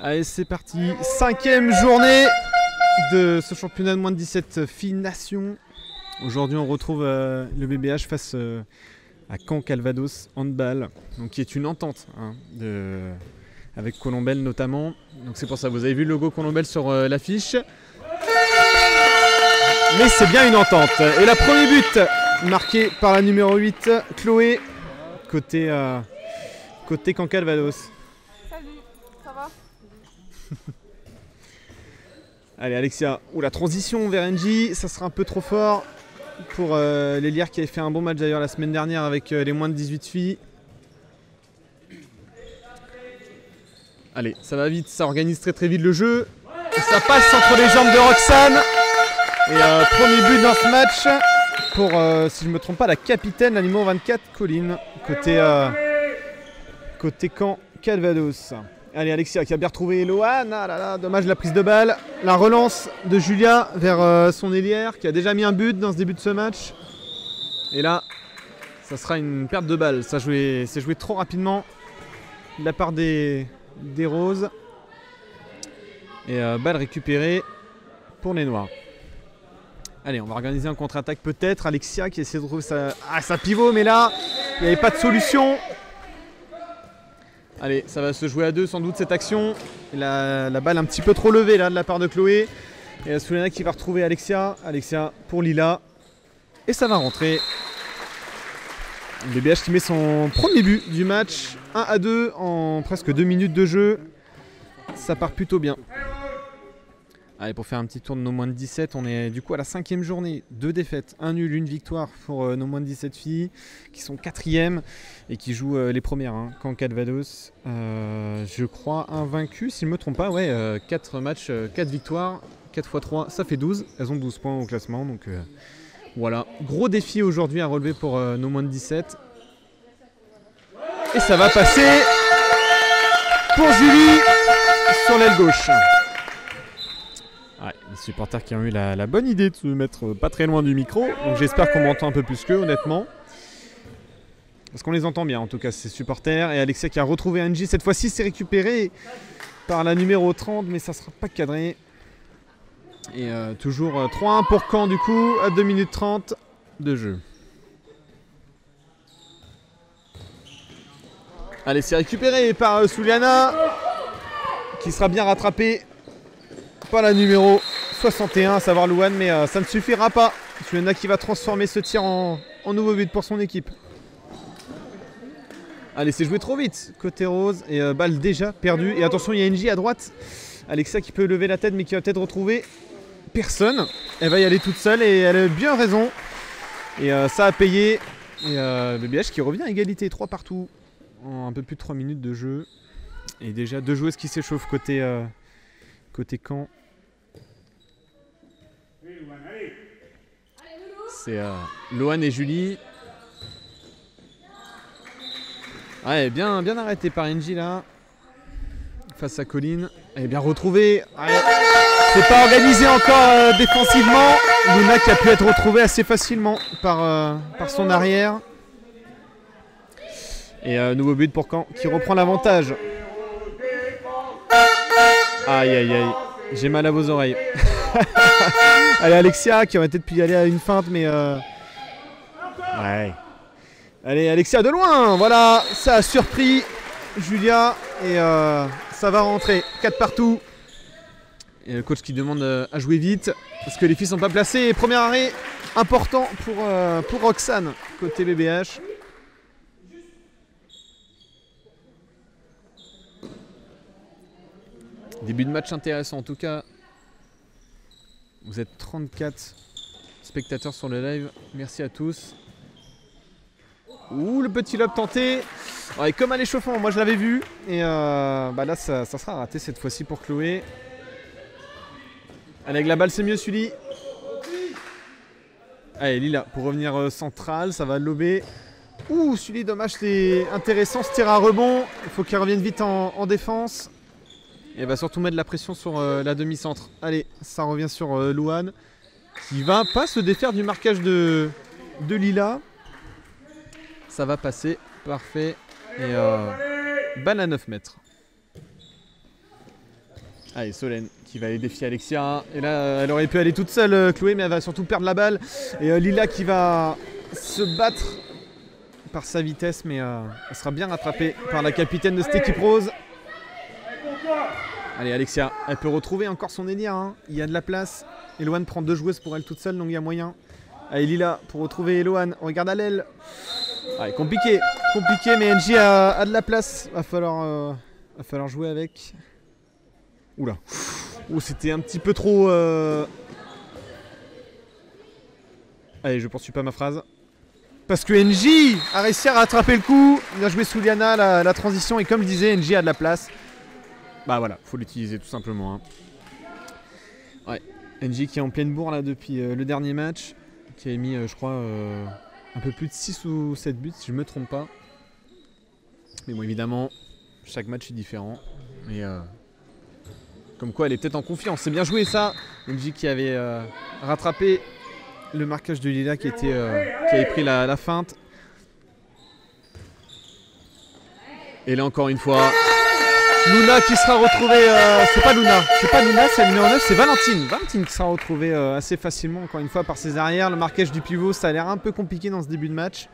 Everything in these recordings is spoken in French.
Allez, c'est parti. 5e journée de ce championnat de moins de 17 filles nation. Aujourd'hui, on retrouve le BBH face à Caen Calvados handball, donc qui est une entente avec Colombelle notamment. Donc c'est pour ça, vous avez vu le logo Colombelle sur l'affiche. Mais c'est bien une entente. Et la premier but marqué par la numéro 8, Chloé, côté Caen Calvados. Salut, ça va? Allez Alexia, la transition vers NJ, ça sera un peu trop fort pour les Lières qui avaient fait un bon match d'ailleurs la semaine dernière avec les moins de 18 filles. Allez, ça va vite, ça organise très vite le jeu. Et ça passe entre les jambes de Roxane. Et premier but dans ce match pour, si je ne me trompe pas, la capitaine, la numéro 24, Colline, côté Caen Calvados. Allez Alexia qui a bien retrouvé Loane, ah là là, dommage la prise de balle. La relance de Julia vers son ailière qui a déjà mis un but dans ce début de ce match. Et là, ça sera une perte de balle. C'est joué trop rapidement de la part des Roses. Et balle récupérée pour les Noirs. Allez, on va organiser un contre-attaque peut-être. Alexia qui essaie de trouver sa pivot, mais là, il n'y avait pas de solution. Allez, ça va se jouer à deux sans doute cette action. La balle un petit peu trop levée là de la part de Chloé. Et Souliana qui va retrouver Alexia. Alexia pour Lila. Et ça va rentrer. Le BBH qui met son premier but du match. 1-2 en presque 2 minutes de jeu. Ça part plutôt bien. Allez, pour faire un petit tour de nos moins de 17, on est du coup à la 5e journée. 2 défaites, 1 nul, 1 victoire pour nos moins de 17 filles qui sont 4e et qui jouent les premières. Caen Calvados, je crois, invaincu, si je ne me trompe pas. Ouais, 4 matchs, 4 victoires, 4 x 3, ça fait 12. Elles ont 12 points au classement. Donc voilà, gros défi aujourd'hui à relever pour nos moins de 17. Et ça va passer pour Julie sur l'aile gauche. Ouais, les supporters qui ont eu la bonne idée de se mettre pas très loin du micro. Donc j'espère qu'on m'entend un peu plus qu'eux, honnêtement. Parce qu'on les entend bien, en tout cas, ces supporters. Et Alexia qui a retrouvé Angie. Cette fois-ci, c'est récupéré par la numéro 30, mais ça ne sera pas cadré. Et toujours 3-1 pour Caen, du coup, à 2 minutes 30 de jeu. Allez, c'est récupéré par Souliana, qui sera bien rattrapé par la numéro 61, à savoir Louane, mais ça ne suffira pas. Souliana qui va transformer ce tir en nouveau but pour son équipe. Allez, c'est joué trop vite côté rose et balle déjà perdue. Et attention, il y a NJ à droite. Alexia qui peut lever la tête mais qui va peut-être retrouver personne. Elle va y aller toute seule et elle a bien raison. Et ça a payé. Et le BH qui revient à égalité, 3 partout en un peu plus de 3 minutes de jeu. Et déjà 2 joueuses qui s'échauffent côté Caen. C'est Loane et Julie. Ouais, bien arrêté par NJ là. Face à Colline. Elle est bien retrouvée. C'est pas organisé encore défensivement. Luna qui a pu être retrouvée assez facilement par son arrière. Et nouveau but pour Caen qui reprend l'avantage. Aïe aïe aïe. J'ai mal à vos oreilles. Allez Alexia qui aurait peut-être pu y aller à une feinte mais ouais. Allez Alexia de loin. Voilà, ça a surpris Julia et ça va rentrer. 4 partout. Et le coach qui demande à jouer vite parce que les filles sont pas placées. Premier arrêt important pour Roxane côté BBH. Début de match intéressant en tout cas. Vous êtes 34 spectateurs sur le live. Merci à tous. Ouh, le petit lob tenté. Ouais, comme à l'échauffement, moi je l'avais vu. Et là, ça sera raté cette fois-ci pour Chloé. Allez, avec la balle, c'est mieux, Sully. Allez, Lila, pour revenir central, ça va lober. Ouh, Sully, dommage, c'est intéressant ce tir à rebond. Il faut qu'il revienne vite en défense. Et elle va surtout mettre de la pression sur la demi-centre. Allez, ça revient sur Louane. Qui va pas se défaire du marquage de Lila. Ça va passer, parfait. Et balle à 9 mètres. Allez, Solène qui va aller défier Alexia. Et là, elle aurait pu aller toute seule, Chloé, mais elle va surtout perdre la balle. Et Lila qui va se battre par sa vitesse, mais elle sera bien rattrapée par la capitaine de cette équipe rose. Allez, Alexia, elle peut retrouver encore son délire. Hein. Il y a de la place. Eloane prend 2 joueuses pour elle toute seule, donc il y a moyen. Allez, Lila pour retrouver Eloane. On regarde à l'aile. Allez, compliqué, mais NJ a de la place. Va falloir jouer avec. Oula. Oh, c'était un petit peu trop... Allez, je poursuis pas ma phrase. Parce que NJ a réussi à rattraper le coup. Il a joué sous Liana la transition. Et comme je disais, NJ a de la place. Bah voilà, faut l'utiliser tout simplement. Hein. Ouais. NJ qui est en pleine bourre là depuis le dernier match. Qui a mis, je crois, un peu plus de 6 ou 7 buts, si je me trompe pas. Mais bon, évidemment, chaque match est différent. Mais... comme quoi elle est peut-être en confiance. C'est bien joué ça. NJ qui avait rattrapé le marquage de Lila qui avait pris la feinte. Et là encore une fois, Luna qui sera retrouvée. C'est pas Luna, c'est le numéro 9, c'est Valentine. Valentine qui sera retrouvée assez facilement encore une fois par ses arrières. Le marquage du pivot, ça a l'air un peu compliqué dans ce début de match.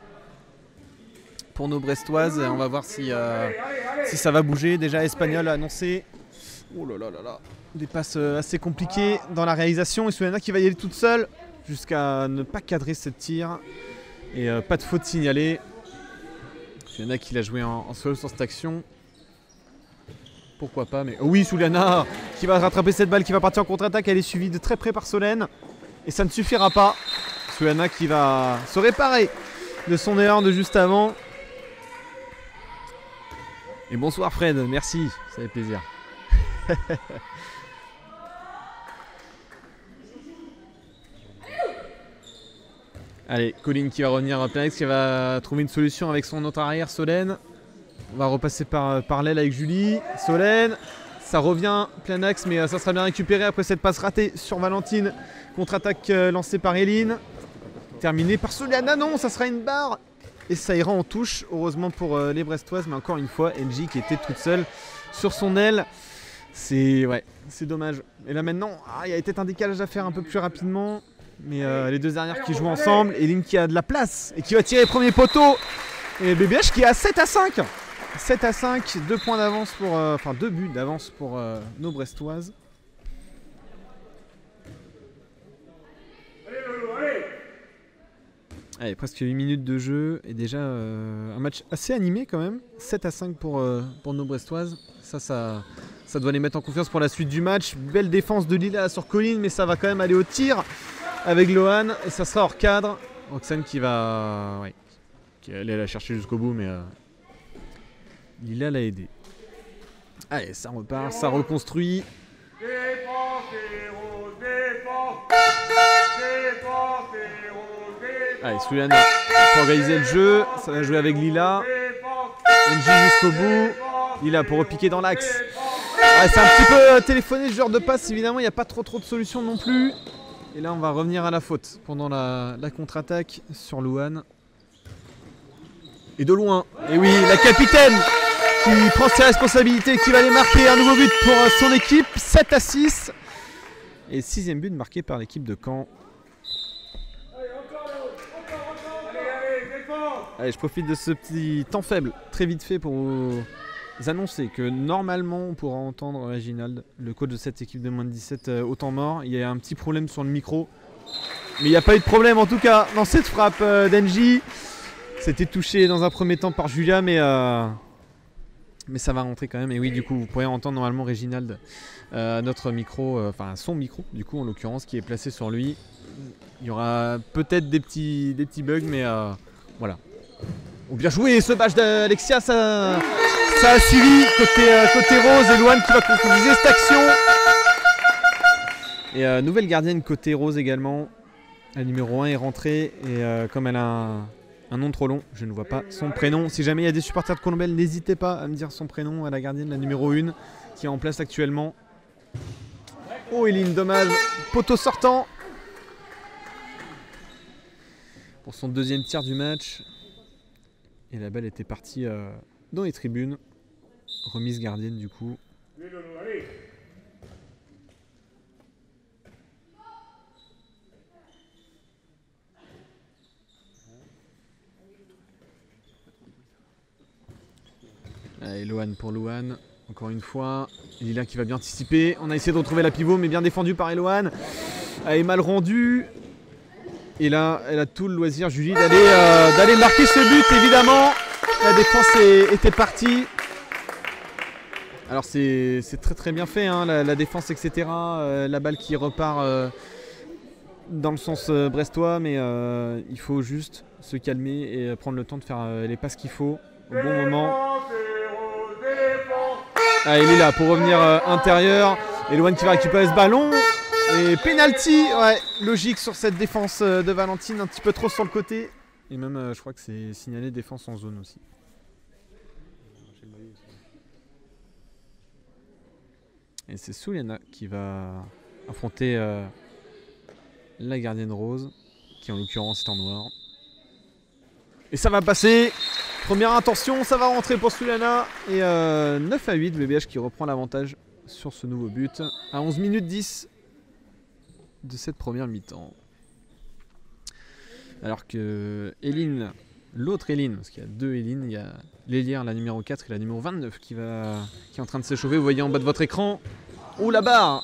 Pour nos Brestoises, on va voir si ça va bouger. Déjà Espagnol a annoncé. Oh là là là là. Des passes assez compliquées dans la réalisation. Et Souliana qui va y aller toute seule jusqu'à ne pas cadrer cette tir. Et pas de faute signalée. Souliana qui l'a joué en solo sur cette action. Pourquoi pas, mais... Oh oui, Souliana qui va rattraper cette balle, qui va partir en contre-attaque. Elle est suivie de très près par Solène. Et ça ne suffira pas. Souliana qui va se réparer de son erreur de juste avant. Et bonsoir Fred, merci, ça fait plaisir. Allez, Colline qui va revenir à plein axe, qui va trouver une solution avec son autre arrière, Solène. On va repasser par l'aile avec Julie. Solène, ça revient plein axe, mais ça sera bien récupéré après cette passe ratée sur Valentine. Contre-attaque lancée par Eline. Terminée par Soliana, non, ça sera une barre. Et ça ira en touche, heureusement pour les Brestoises, mais encore une fois, NJ qui était toute seule sur son aile. C'est dommage. Et là maintenant, il y a peut-être un décalage à faire un peu plus rapidement. Mais les deux arrières qui jouent ensemble, Eline qui a de la place et qui va tirer les premiers poteaux. Et BBH qui est à 7-5. 7-5, 2 points d'avance pour... enfin 2 buts d'avance pour nos Brestoises. Allez, presque 8 minutes de jeu et déjà un match assez animé quand même. 7-5 pour nos Brestoises. Ça doit les mettre en confiance pour la suite du match. Belle défense de Lila sur Colline, mais ça va quand même aller au tir avec Lohan. Et ça sera hors cadre. Roxane qui va aller la chercher jusqu'au bout, mais Lila l'a aidé. Allez, ça repart, ça reconstruit. Allez, Souliana pour organiser le jeu, ça va jouer avec Lila. NJ jusqu'au bout. Lila pour repiquer dans l'axe. C'est un petit peu téléphoné ce genre de passe, évidemment, il n'y a pas trop de solutions non plus. Et là, on va revenir à la faute pendant la contre-attaque sur Louane. Et de loin. Et oui, la capitaine qui prend ses responsabilités, qui va aller marquer un nouveau but pour son équipe. 7-6. Et 6e but marqué par l'équipe de Caen. Allez, je profite de ce petit temps faible, très vite fait, pour vous annoncer que normalement on pourra entendre Réginald, le coach de cette équipe de moins de 17 au temps mort. Il y a un petit problème sur le micro, mais il n'y a pas eu de problème en tout cas dans cette frappe d'Engie. C'était touché dans un premier temps par Julia, mais ça va rentrer quand même. Et oui, du coup, vous pourrez entendre normalement Réginald à notre micro, enfin son micro, du coup en l'occurrence, qui est placé sur lui. Il y aura peut-être des petits bugs, mais voilà. Oh, bien joué ce match d'Alexia, ça a suivi côté Rose et Loane qui va concrétiser cette action. Et nouvelle gardienne côté Rose également. La numéro 1 est rentrée et comme elle a un nom trop long, je ne vois pas son prénom. Si jamais il y a des supporters de Colombelle, n'hésitez pas à me dire son prénom à la gardienne, la numéro 1 qui est en place actuellement. Oh Eline, dommage, poteau sortant. Pour son deuxième tir du match. Et la balle était partie dans les tribunes. Remise gardienne du coup. Eloane pour Louane. Encore une fois. Lila qui va bien anticiper. On a essayé de retrouver la pivot, mais bien défendu par Eloane. Elle est mal rendue. Et là, elle a tout le loisir, Julie, d'aller marquer ce but, évidemment. La défense était partie. Alors c'est très très bien fait, hein, la défense, etc. La balle qui repart dans le sens brestois, mais il faut juste se calmer et prendre le temps de faire les passes qu'il faut au bon moment. Ah, il est là pour revenir intérieur. Eloane qui va récupérer ce ballon. Et penalty, ouais, logique sur cette défense de Valentine, un petit peu trop sur le côté. Et même, je crois que c'est signalé défense en zone aussi. Et c'est Souliana qui va affronter la gardienne rose, qui en l'occurrence est en noir. Et ça va passer. Première intention, ça va rentrer pour Souliana. Et 9-8, BBH qui reprend l'avantage sur ce nouveau but. À 11 minutes 10 de cette première mi-temps. Alors que Eline, l'autre Eline, parce qu'il y a deux Eline, il y a l'Hélière, la numéro 4 et la numéro 29 qui est en train de s'échauffer. Vous voyez en bas de votre écran. Oh la barre.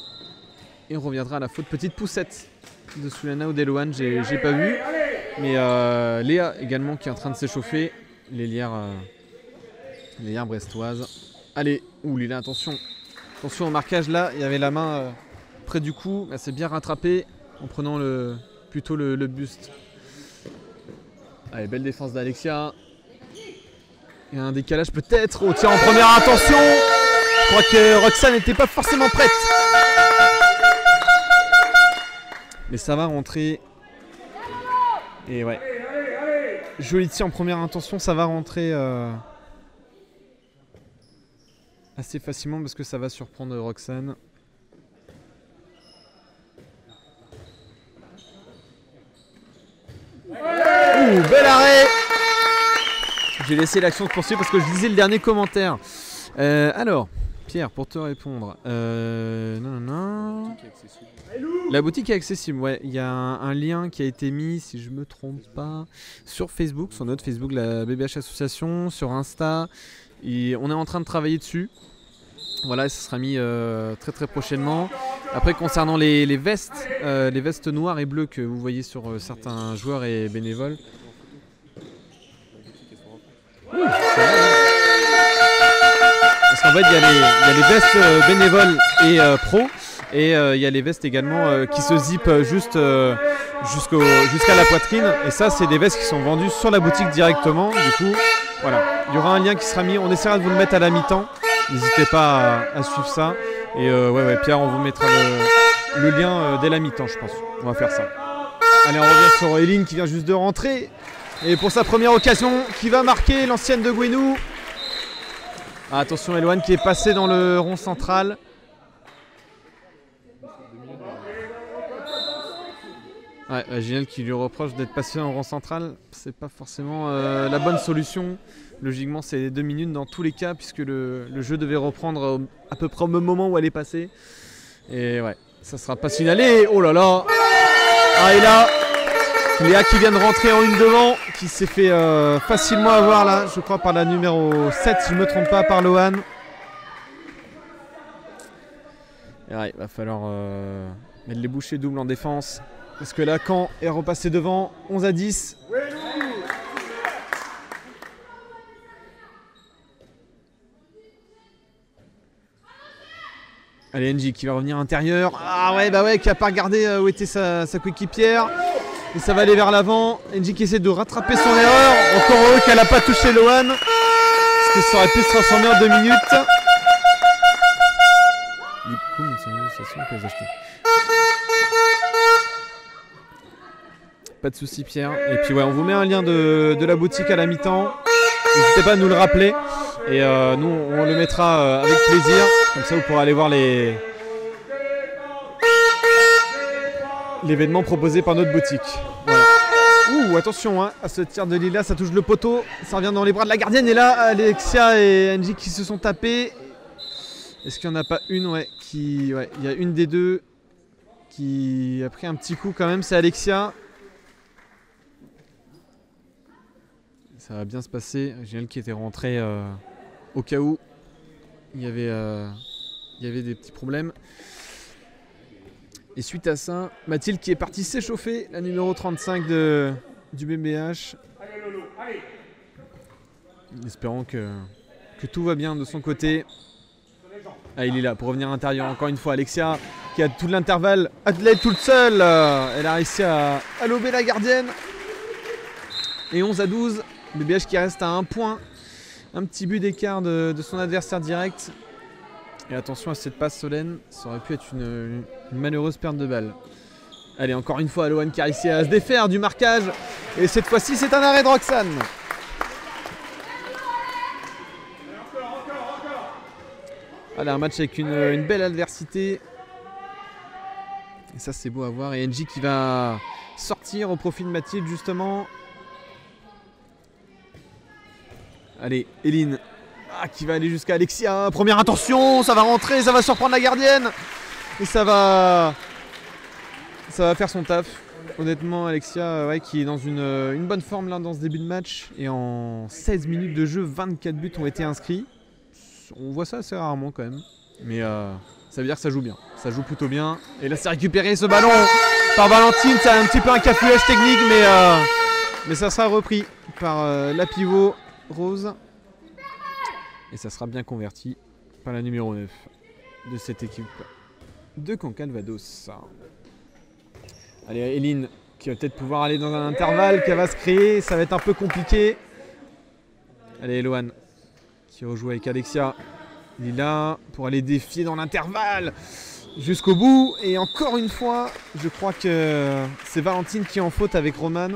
Et on reviendra à la faute petite poussette de Souliana ou d'Eloane, j'ai pas vu. Mais Léa également qui est en train de s'échauffer. L'Hélière brestoise. Allez, ouh Lila, attention. Attention au marquage là, il y avait la main près du cou. Elle s'est bien rattrapée en prenant plutôt le buste. Allez, belle défense d'Alexia. Et un décalage peut-être au tir en première intention. Je crois que Roxane n'était pas forcément prête. Mais ça va rentrer. Et ouais. Joli tir en première intention, ça va rentrer assez facilement parce que ça va surprendre Roxane. Ouh, bel arrêt. J'ai laissé l'action se poursuivre parce que je lisais le dernier commentaire. Alors, Pierre, pour te répondre. Non. La boutique est accessible, ouais. Il y a un lien qui a été mis, si je me trompe pas, sur Facebook, sur notre Facebook, la BBH Association, sur Insta. Et on est en train de travailler dessus. Voilà, ça sera mis très très prochainement. Après, concernant les vestes noires et bleues que vous voyez sur certains joueurs et bénévoles. Parce qu'en fait, il y a les vestes bénévoles et pro. Et il y a les vestes également qui se zippent juste jusqu'à la poitrine. Et ça, c'est des vestes qui sont vendues sur la boutique directement. Du coup, voilà. Il y aura un lien qui sera mis. On essaiera de vous le mettre à la mi-temps. N'hésitez pas à suivre ça. Et ouais, Pierre, on vous mettra le lien dès la mi-temps, je pense. On va faire ça. Allez, on revient sur Eline qui vient juste de rentrer. Et pour sa première occasion, qui va marquer l'ancienne de Gouinou. Ah, attention, Eloane qui est passée dans le rond central. Ouais, Ginelle qui lui reproche d'être passé en rond central. C'est pas forcément la bonne solution. Logiquement, c'est 2 minutes dans tous les cas, puisque le jeu devait reprendre à peu près au même moment où elle est passée. Et ouais, ça sera pas signalé. Oh là là. Ah, et là, Léa qui vient de rentrer en une devant, qui s'est fait facilement avoir là, je crois par la numéro 7, si je ne me trompe pas, par Lohan. Et ouais, il va falloir mettre les bouchées doubles en défense. Parce que là, Caen est repassé devant, 11-10. Allez, NJ qui va revenir intérieur. Ah ouais, bah ouais, qui n'a pas regardé où était sa coéquipière. Et ça va aller vers l'avant. NJ qui essaie de rattraper son erreur. Encore heureux qu'elle n'a pas touché Lohan. Parce que ça aurait pu se transformer en 2 minutes. Du coup, on peut les acheter. Pas de soucis, Pierre. Et puis ouais, on vous met un lien de la boutique à la mi-temps. N'hésitez pas à nous le rappeler. Et nous, on le mettra avec plaisir. Comme ça, vous pourrez aller voir l'événement proposé par notre boutique. Voilà. Ouh, attention, hein, à ce tir de Lila, ça touche le poteau. Ça revient dans les bras de la gardienne. Et là, Alexia et NJ qui se sont tapés. Est-ce qu'il n'y en a pas une, ouais, il y a une des deux qui a pris un petit coup quand même, c'est Alexia. Ça va bien se passer. Ginelle qui était rentrée au cas où il y avait des petits problèmes. Et suite à ça, Mathilde qui est partie s'échauffer, la numéro 35 du BBH. Espérons que tout va bien de son côté. Ah, il est là pour revenir à l'intérieur. Encore une fois, Alexia qui a tout l'intervalle. Adelaide toute seule. Elle a réussi à lober la gardienne. Et 11-12. BBH qui reste à 1 point. Un petit but d'écart de son adversaire direct. Et attention à cette passe Solène. Ça aurait pu être une malheureuse perte de balle. Allez, encore une fois, Loane qui a réussi à se défaire du marquage. Et cette fois-ci, c'est un arrêt de Roxane. Voilà, un match avec une belle adversité. Et ça, c'est beau à voir. Et NJ qui va sortir au profit de Mathilde, justement. Allez, Eline qui va aller jusqu'à Alexia. Première intention, ça va rentrer, ça va surprendre la gardienne. Et ça va faire son taf. Honnêtement, Alexia qui est dans une bonne forme là, dans ce début de match. Et en 16 minutes de jeu, 24 buts ont été inscrits. On voit ça assez rarement quand même. Mais ça veut dire que ça joue bien. Ça joue plutôt bien. Et là, c'est récupéré ce ballon par Valentine. C'est un petit peu un cafouillage technique, mais ça sera repris par la pivot Rose. Et ça sera bien converti par la numéro 9 de cette équipe de Cancalvados. Allez, Eline qui va peut-être pouvoir aller dans un intervalle qui va se créer. Ça va être un peu compliqué. Allez, Loane qui rejoue avec Alexia. Lila pour aller défier dans l'intervalle jusqu'au bout. Et encore une fois, je crois que c'est Valentine qui est en faute avec Roman.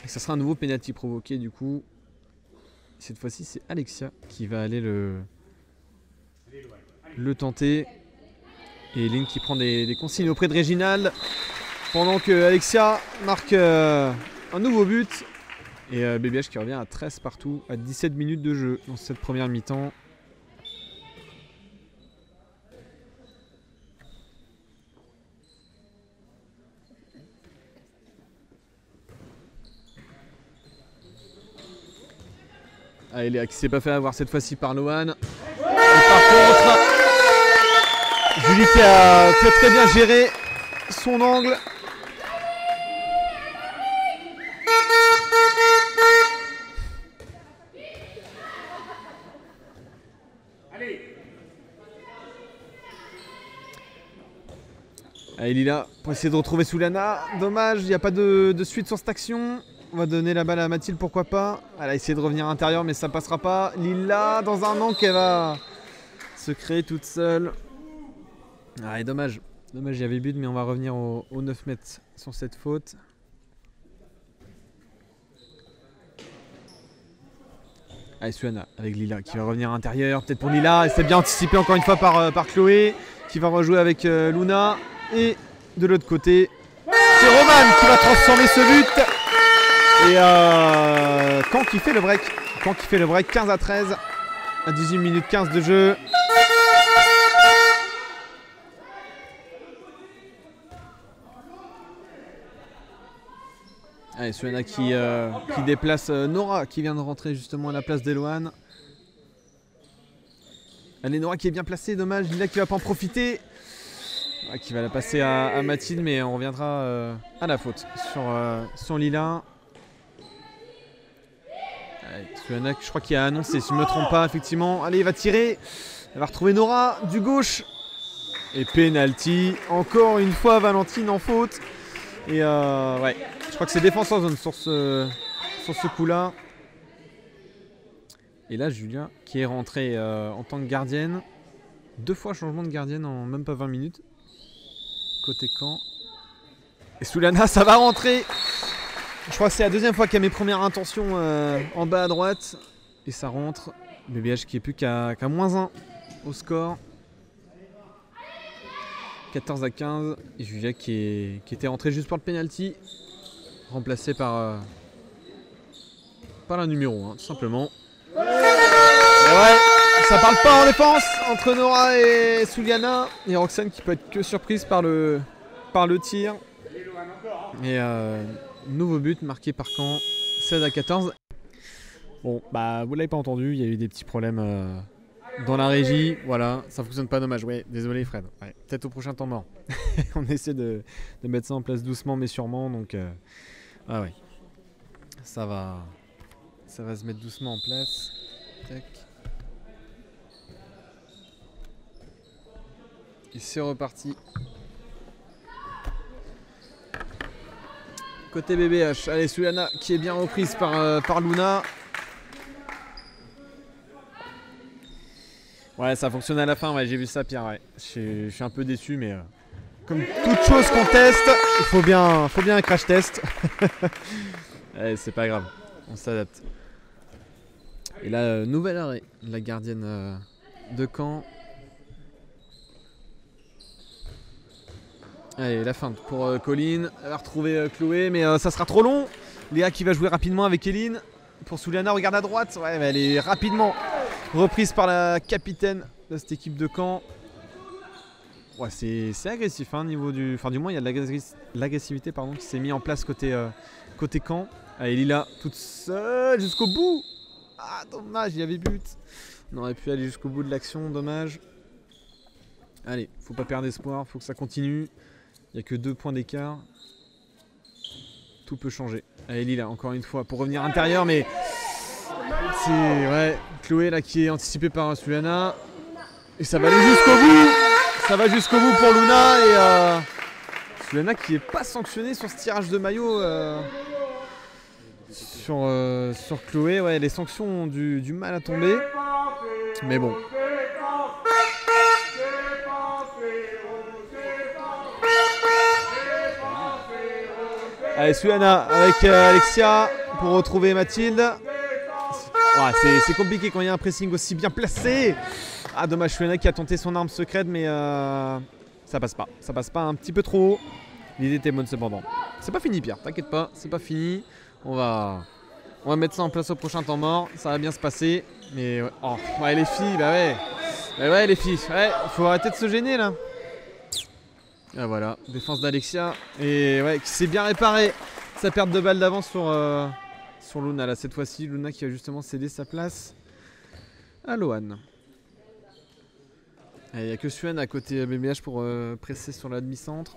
Et ça sera un nouveau pénalty provoqué du coup. Cette fois-ci, c'est Alexia qui va aller le tenter. Et Lynn qui prend des consignes auprès de Réginald. Pendant que Alexia marque un nouveau but. Et BBH qui revient à 13 partout, à 17 minutes de jeu dans cette première mi-temps. Ah, Eléa qui s'est pas fait avoir cette fois-ci par Loane. Et par contre, Julie qui a très bien géré son angle. Allez, Lila pour essayer de retrouver Souliana. Dommage, il n'y a pas de suite sur cette action. On va donner la balle à Mathilde, pourquoi pas. Elle a essayé de revenir à l'intérieur, mais ça passera pas. Lila, dans un an, qu'elle va se créer toute seule. Ah, et dommage. Dommage, il y avait but, mais on va revenir au 9 mètres sur cette faute. Allez, Souliana avec Lila qui va revenir à l'intérieur. Peut-être pour Lila. Elle s'est bien anticipée encore une fois par Chloé, qui va rejouer avec Luna. Et de l'autre côté, c'est Roman qui va transformer ce but. Et Caen qui fait le break. Caen qui fait le break, 15-13 à 18 minutes 15 de jeu. Allez, Souliana qui déplace Nora qui vient de rentrer justement à la place d'Eloane. Allez, Nora qui est bien placée, dommage. Lila qui va pas en profiter. Qui va la passer à Mathilde, mais on reviendra à la faute sur Lila. Souliana, je crois qu'il a annoncé, si je ne me trompe pas, effectivement. Allez, il va tirer. Elle va retrouver Nora du gauche. Et penalty. Encore une fois, Valentine en faute. Et ouais, je crois que c'est défense en zone sur ce coup-là. Et là, Julia qui est rentrée en tant que gardienne. 2 fois changement de gardienne en même pas 20 minutes. Côté Caen. Et Souliana, ça va rentrer. Je crois que c'est la deuxième fois qu'il y a mes premières intentions en bas à droite. Et ça rentre. BBH qui est plus qu'à -1 au score. 14-15. Et Julia qui était rentrée juste pour le penalty. Remplacée par la numéro 1, tout simplement. Et ouais, ça parle pas en défense entre Nora et Souliana. Et Roxane qui peut être que surprise par le tir. Et nouveau but marqué par Caen, 16-14. Bon, bah vous l'avez pas entendu, il y a eu des petits problèmes dans la régie. Voilà, ça fonctionne pas, dommage. Ouais, désolé Fred. Ouais, peut-être au prochain temps mort. On essaie de mettre ça en place doucement mais sûrement. Donc, ah ouais, ça va se mettre doucement en place. Tac. Et c'est reparti. Côté BBH, allez, Sulana qui est bien reprise par Luna. Ouais, ça fonctionne à la fin, ouais, j'ai vu ça, Pierre. Ouais. Je suis un peu déçu, mais comme toute chose qu'on teste, il faut bien un crash test. Ouais, c'est pas grave, on s'adapte. Et là, nouvel arrêt de la gardienne de Caen. Allez, la feinte pour Colline. Elle va retrouver Chloé, mais ça sera trop long. Léa qui va jouer rapidement avec Eline. Pour Souliana, regarde à droite. Ouais, mais elle est rapidement reprise par la capitaine de cette équipe de Caen. Ouais, c'est agressif, hein, niveau du. Enfin, du moins, il y a de l'agressivité qui s'est mis en place côté Caen. Allez, Lila, toute seule jusqu'au bout. Ah, dommage, il y avait but. On aurait pu aller jusqu'au bout de l'action, dommage. Allez, faut pas perdre espoir, faut que ça continue. Il n'y a que 2 points d'écart. Tout peut changer. Allez, Lila, encore une fois, pour revenir intérieur, mais c'est ouais, Chloé là qui est anticipée par Sulana. Et ça va aller jusqu'au bout. Ça va jusqu'au bout pour Luna et Sulana qui n'est pas sanctionnée sur ce tirage de maillot sur Chloé. Ouais, les sanctions ont du mal à tomber. Mais bon. Allez, Sulana avec Alexia pour retrouver Mathilde. Ouais, c'est compliqué quand il y a un pressing aussi bien placé. Ah, dommage, Sulana qui a tenté son arme secrète, mais ça passe pas. Ça passe pas, un petit peu trop haut. L'idée était bonne cependant. C'est pas fini, Pierre, t'inquiète pas, c'est pas fini. On va mettre ça en place au prochain temps mort. Ça va bien se passer. Mais ouais, oh, ouais, les filles, bah ouais. Bah ouais, les filles, ouais, faut arrêter de se gêner là. Ah voilà, défense d'Alexia et ouais, qui s'est bien réparé sa perte de balle d'avance sur Luna là cette fois-ci. Luna qui a justement cédé sa place à Lohan. Il n'y a que Suen à côté BBH pour presser sur la demi-centre.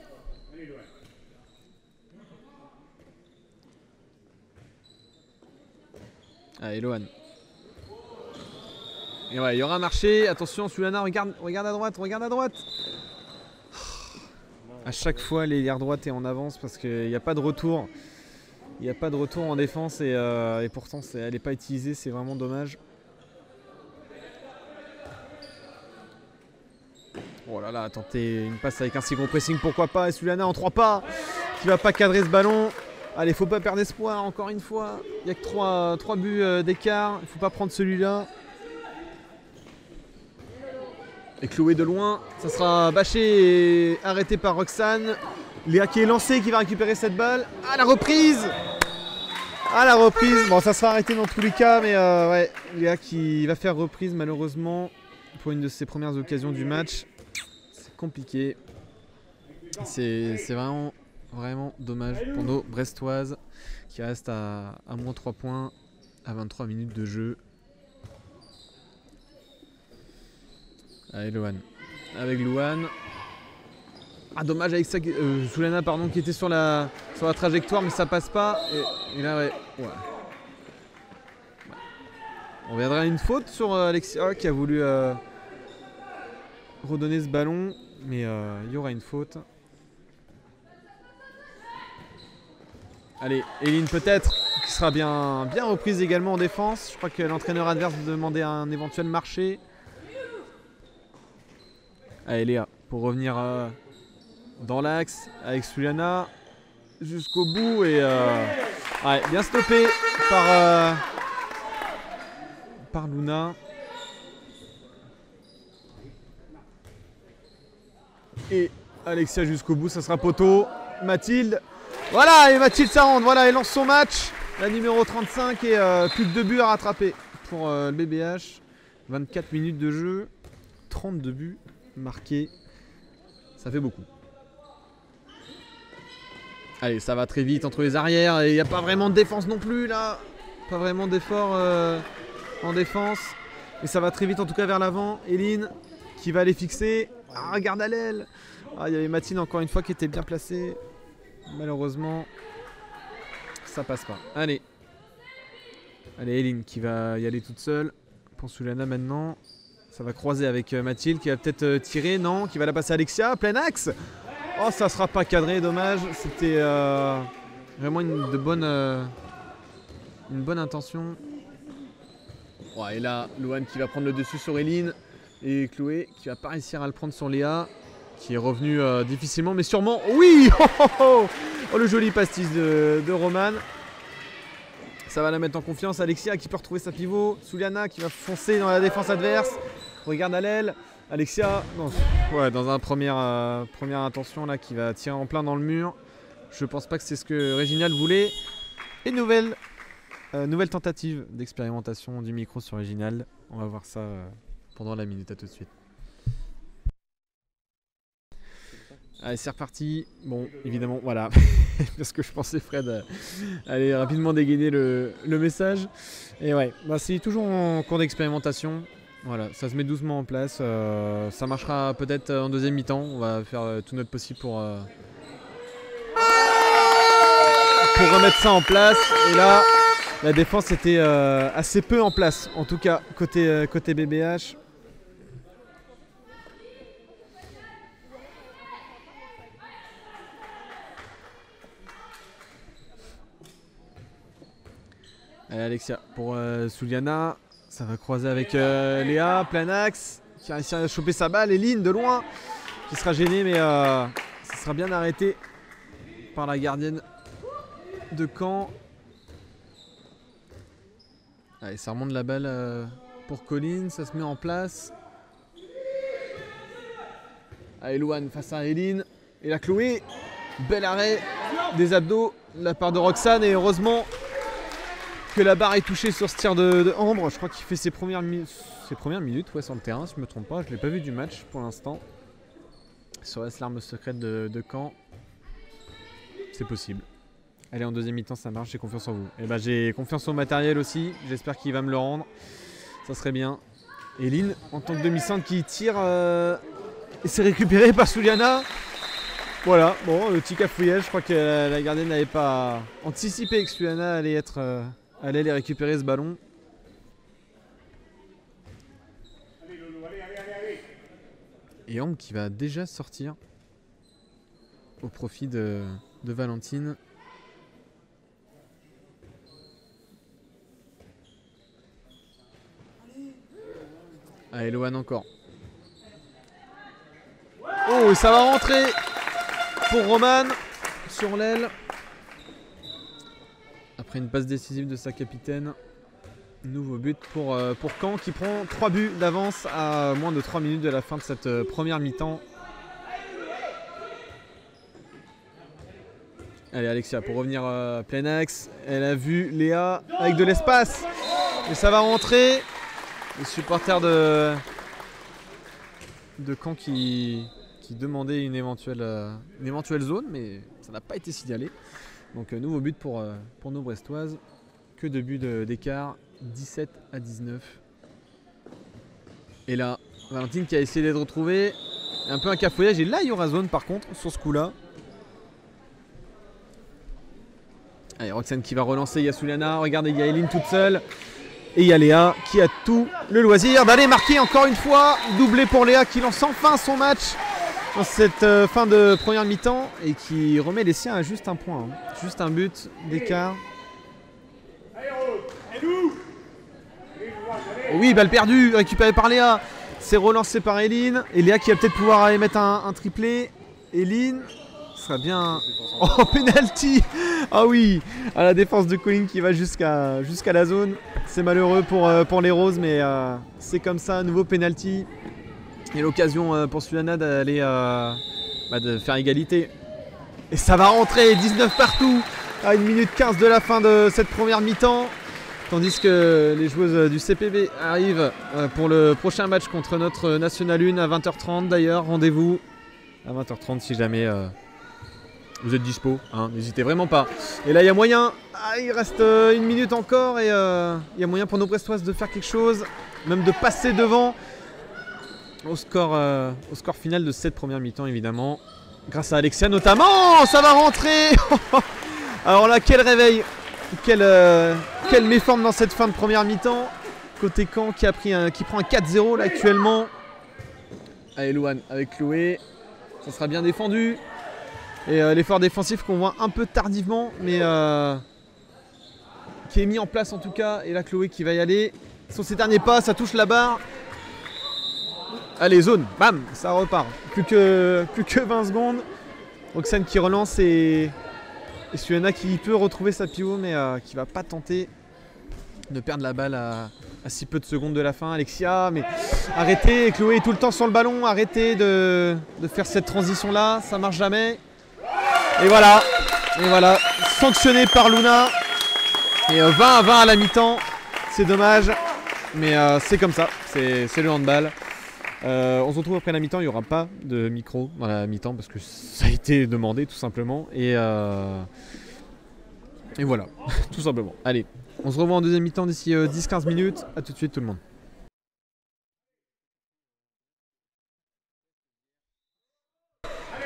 Allez, Lohan. Et ouais, il y aura un marché. Attention, Sulana, regarde à droite, regarde à droite. À chaque fois, l'ailière droite est en avance parce qu'il n'y a pas de retour. Il n'y a pas de retour en défense et pourtant elle n'est pas utilisée, c'est vraiment dommage. Oh là là, tenter une passe avec un si gros pressing, pourquoi pas. Et Sulana en 3 pas qui va pas cadrer ce ballon. Allez, faut pas perdre espoir encore une fois. Il n'y a que 3 buts d'écart, il faut pas prendre celui-là. Et Chloé de loin, ça sera bâché et arrêté par Roxane. Léa qui est lancée, qui va récupérer cette balle. Ah, la reprise! Ah, la reprise! Bon, ça sera arrêté dans tous les cas, mais ouais, Léa qui va faire reprise malheureusement pour une de ses premières occasions du match. C'est compliqué. C'est vraiment dommage pour nos Brestoises qui restent à moins 3 points à 23 minutes de jeu. Allez, Lohan. Avec Lohan. Ah, dommage avec ça. Sulana, pardon, qui était sur la trajectoire, mais ça passe pas. Et là, ouais. On viendra à une faute sur Alexia qui a voulu redonner ce ballon. Mais il y aura une faute. Allez, Eline peut-être, qui sera bien reprise également en défense. Je crois que l'entraîneur adverse demandait un éventuel marché. Allez, Léa, pour revenir dans l'axe avec Sulana jusqu'au bout et ouais, bien stoppé par Luna. Et Alexia jusqu'au bout, ça sera poteau. Mathilde, voilà, et Mathilde ça rentre, voilà, elle lance son match. La numéro 35 et plus que 2 buts à rattraper pour le BBH. 24 minutes de jeu, 32 buts marqués, ça fait beaucoup. Allez, ça va très vite entre les arrières et il n'y a pas vraiment de défense non plus là. Pas vraiment d'effort en défense. Mais ça va très vite en tout cas vers l'avant. Eline qui va aller fixer. Ah, regarde à l'aile. Ah, il y avait Mathilde encore une fois qui était bien placée. Malheureusement, ça passe pas. Allez. Allez, Eline qui va y aller toute seule. Pour Souliana maintenant. Ça va croiser avec Mathilde qui va peut-être tirer. Non, qui va la passer à Alexia. Plein axe. Oh, ça sera pas cadré, dommage. C'était vraiment une bonne intention. Ouais, et là, Louane qui va prendre le dessus sur Eline. Et Chloé qui va pas réussir à le prendre sur Léa. Qui est revenue difficilement, mais sûrement. Oui. Oh, le joli pastis de Romane. Ça va la mettre en confiance. Alexia qui peut retrouver sa pivot. Souliana qui va foncer dans la défense adverse. Regarde à l'aile. Alexia, dans un première intention là, qui va tirer en plein dans le mur. Je pense pas que c'est ce que Réginald voulait. Et nouvelle tentative d'expérimentation du micro sur Réginald. On va voir ça pendant la minute. À tout de suite. Allez, c'est reparti. Bon, évidemment, voilà. Parce que je pensais Fred allait rapidement dégainer le message. Et ouais, c'est toujours en cours d'expérimentation. Voilà, ça se met doucement en place. Ça marchera peut-être en deuxième mi-temps. On va faire tout notre possible pour remettre ça en place. Et là, la défense était assez peu en place. En tout cas, côté BBH. Allez, Alexia pour Souliana. Ça va croiser avec Léa, plein axe, qui a réussi à choper sa balle. Eline de loin, qui sera gênée, mais ça sera bien arrêté par la gardienne de Caen. Allez, ça remonte la balle pour Colline, ça se met en place. Allez, Louane face à Eline. Et la Chloé, bel arrêt des abdos de la part de Roxane. Et heureusement que la barre est touchée sur ce tir de Ambre. Je crois qu'il fait ses premières minutes sur le terrain, si je ne me trompe pas. Je ne l'ai pas vu du match pour l'instant. Serait-ce l'arme secrète de Caen? C'est possible. Allez, en deuxième mi-temps, ça marche, j'ai confiance en vous. Et j'ai confiance au matériel aussi. J'espère qu'il va me le rendre. Ça serait bien. Eline, en tant que demi-centre qui tire, et c'est récupéré par Souliana. Voilà, bon, le petit cafouillage. Je crois que la gardienne n'avait pas anticipé que Souliana allait aller récupérer ce ballon. Et Ambre qui va déjà sortir au profit de Valentine. Allez, Loane encore. Oh, et ça va rentrer pour Romane sur l'aile. Après une passe décisive de sa capitaine. Nouveau but pour Caen qui prend 3 buts d'avance à moins de 3 minutes de la fin de cette première mi-temps. Allez, Alexia pour revenir plein axe. Elle a vu Léa avec de l'espace. Et ça va rentrer. Les supporters de Caen qui demandait une éventuelle zone, mais ça n'a pas été signalé. Donc nouveau but pour nos Brestoises. Que de buts d'écart, 17-19. Et là, Valentine qui a essayé d'être retrouvée. Un peu un cafouillage. Et là, il y aura zone par contre sur ce coup-là. Allez, Roxane qui va relancer Yasouliana. Regardez, il y a Eline toute seule. Et il y a Léa qui a tout le loisir d'aller marquer encore une fois. Doublé pour Léa qui lance enfin son match dans cette fin de première mi-temps et qui remet les siens à juste un point. Juste un but d'écart. Oui, balle perdue, récupérée par Léa. C'est relancé par Eline. Et Léa qui va peut-être pouvoir aller mettre un triplé. Eline, ce sera bien. Oh, penalty. Ah oui, à la défense de Colline qui va jusqu'à la zone. C'est malheureux pour les Roses, mais c'est comme ça, nouveau penalty. Et l'occasion pour Souliana d'aller de faire égalité. Et ça va rentrer, 19 partout, à 1 minute 15 de la fin de cette première mi-temps. Tandis que les joueuses du CPB arrivent pour le prochain match contre notre National 1 à 20h30 d'ailleurs. Rendez-vous à 20h30 si jamais vous êtes dispo, hein, n'hésitez vraiment pas. Et là il y a moyen, il reste 1 minute encore et il y a moyen pour nos Brestoises de faire quelque chose, même de passer devant au score final de cette première mi-temps évidemment. Grâce à Alexia notamment, ça va rentrer. Alors là quel réveil, quelle méforme dans cette fin de première mi-temps. Côté Caen qui prend un 4-0 là actuellement. Allez Louane avec Chloé, ça sera bien défendu. Et l'effort défensif qu'on voit un peu tardivement, mais qui est mis en place en tout cas. Et là Chloé qui va y aller. Sur ses derniers pas, ça touche la barre. Allez zone, bam, ça repart. Plus que 20 secondes. Roxane qui relance et Suana qui peut retrouver sa pivot mais qui va pas tenter de perdre la balle à si peu de secondes de la fin. Alexia, mais arrêtez, Chloé est tout le temps sur le ballon, arrêtez de faire cette transition là, ça marche jamais. Et voilà, sanctionné par Luna. Et 20-20 à la mi-temps, c'est dommage, mais c'est comme ça, c'est le handball. On se retrouve après la mi-temps, il n'y aura pas de micro dans la mi-temps parce que ça a été demandé tout simplement. Et voilà, tout simplement. Allez, on se revoit en deuxième mi-temps d'ici 10-15 minutes. A tout de suite tout le monde.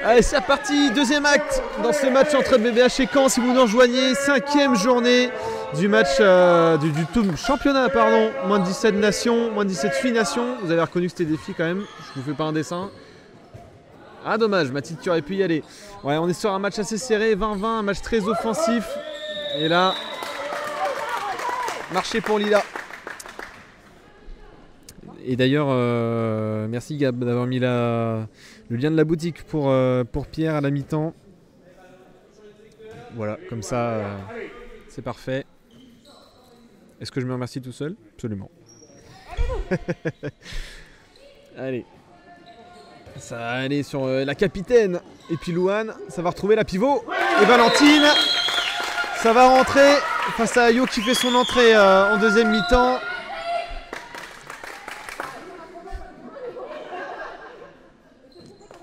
Allez, c'est parti, deuxième acte dans ce match entre BBH et Caen. Si vous nous rejoignez, 5e journée du match du championnat, pardon. Moins de 17 nations, moins de 17 filles nations. Vous avez reconnu que c'était des filles quand même. Je vous fais pas un dessin. Ah dommage, Mathilde qui aurait pu y aller. Ouais, on est sur un match assez serré, 20-20, un match très offensif. Et là, marché pour Lila. Et d'ailleurs, merci Gab d'avoir mis le lien de la boutique pour Pierre à la mi-temps. Voilà, comme ça, c'est parfait. Est-ce que je me remercie tout seul? Absolument. Allez. Ça va aller sur la capitaine. Et puis Louane, ça va retrouver la pivot. Et Valentine, ça va rentrer face à Ayo qui fait son entrée en deuxième mi-temps.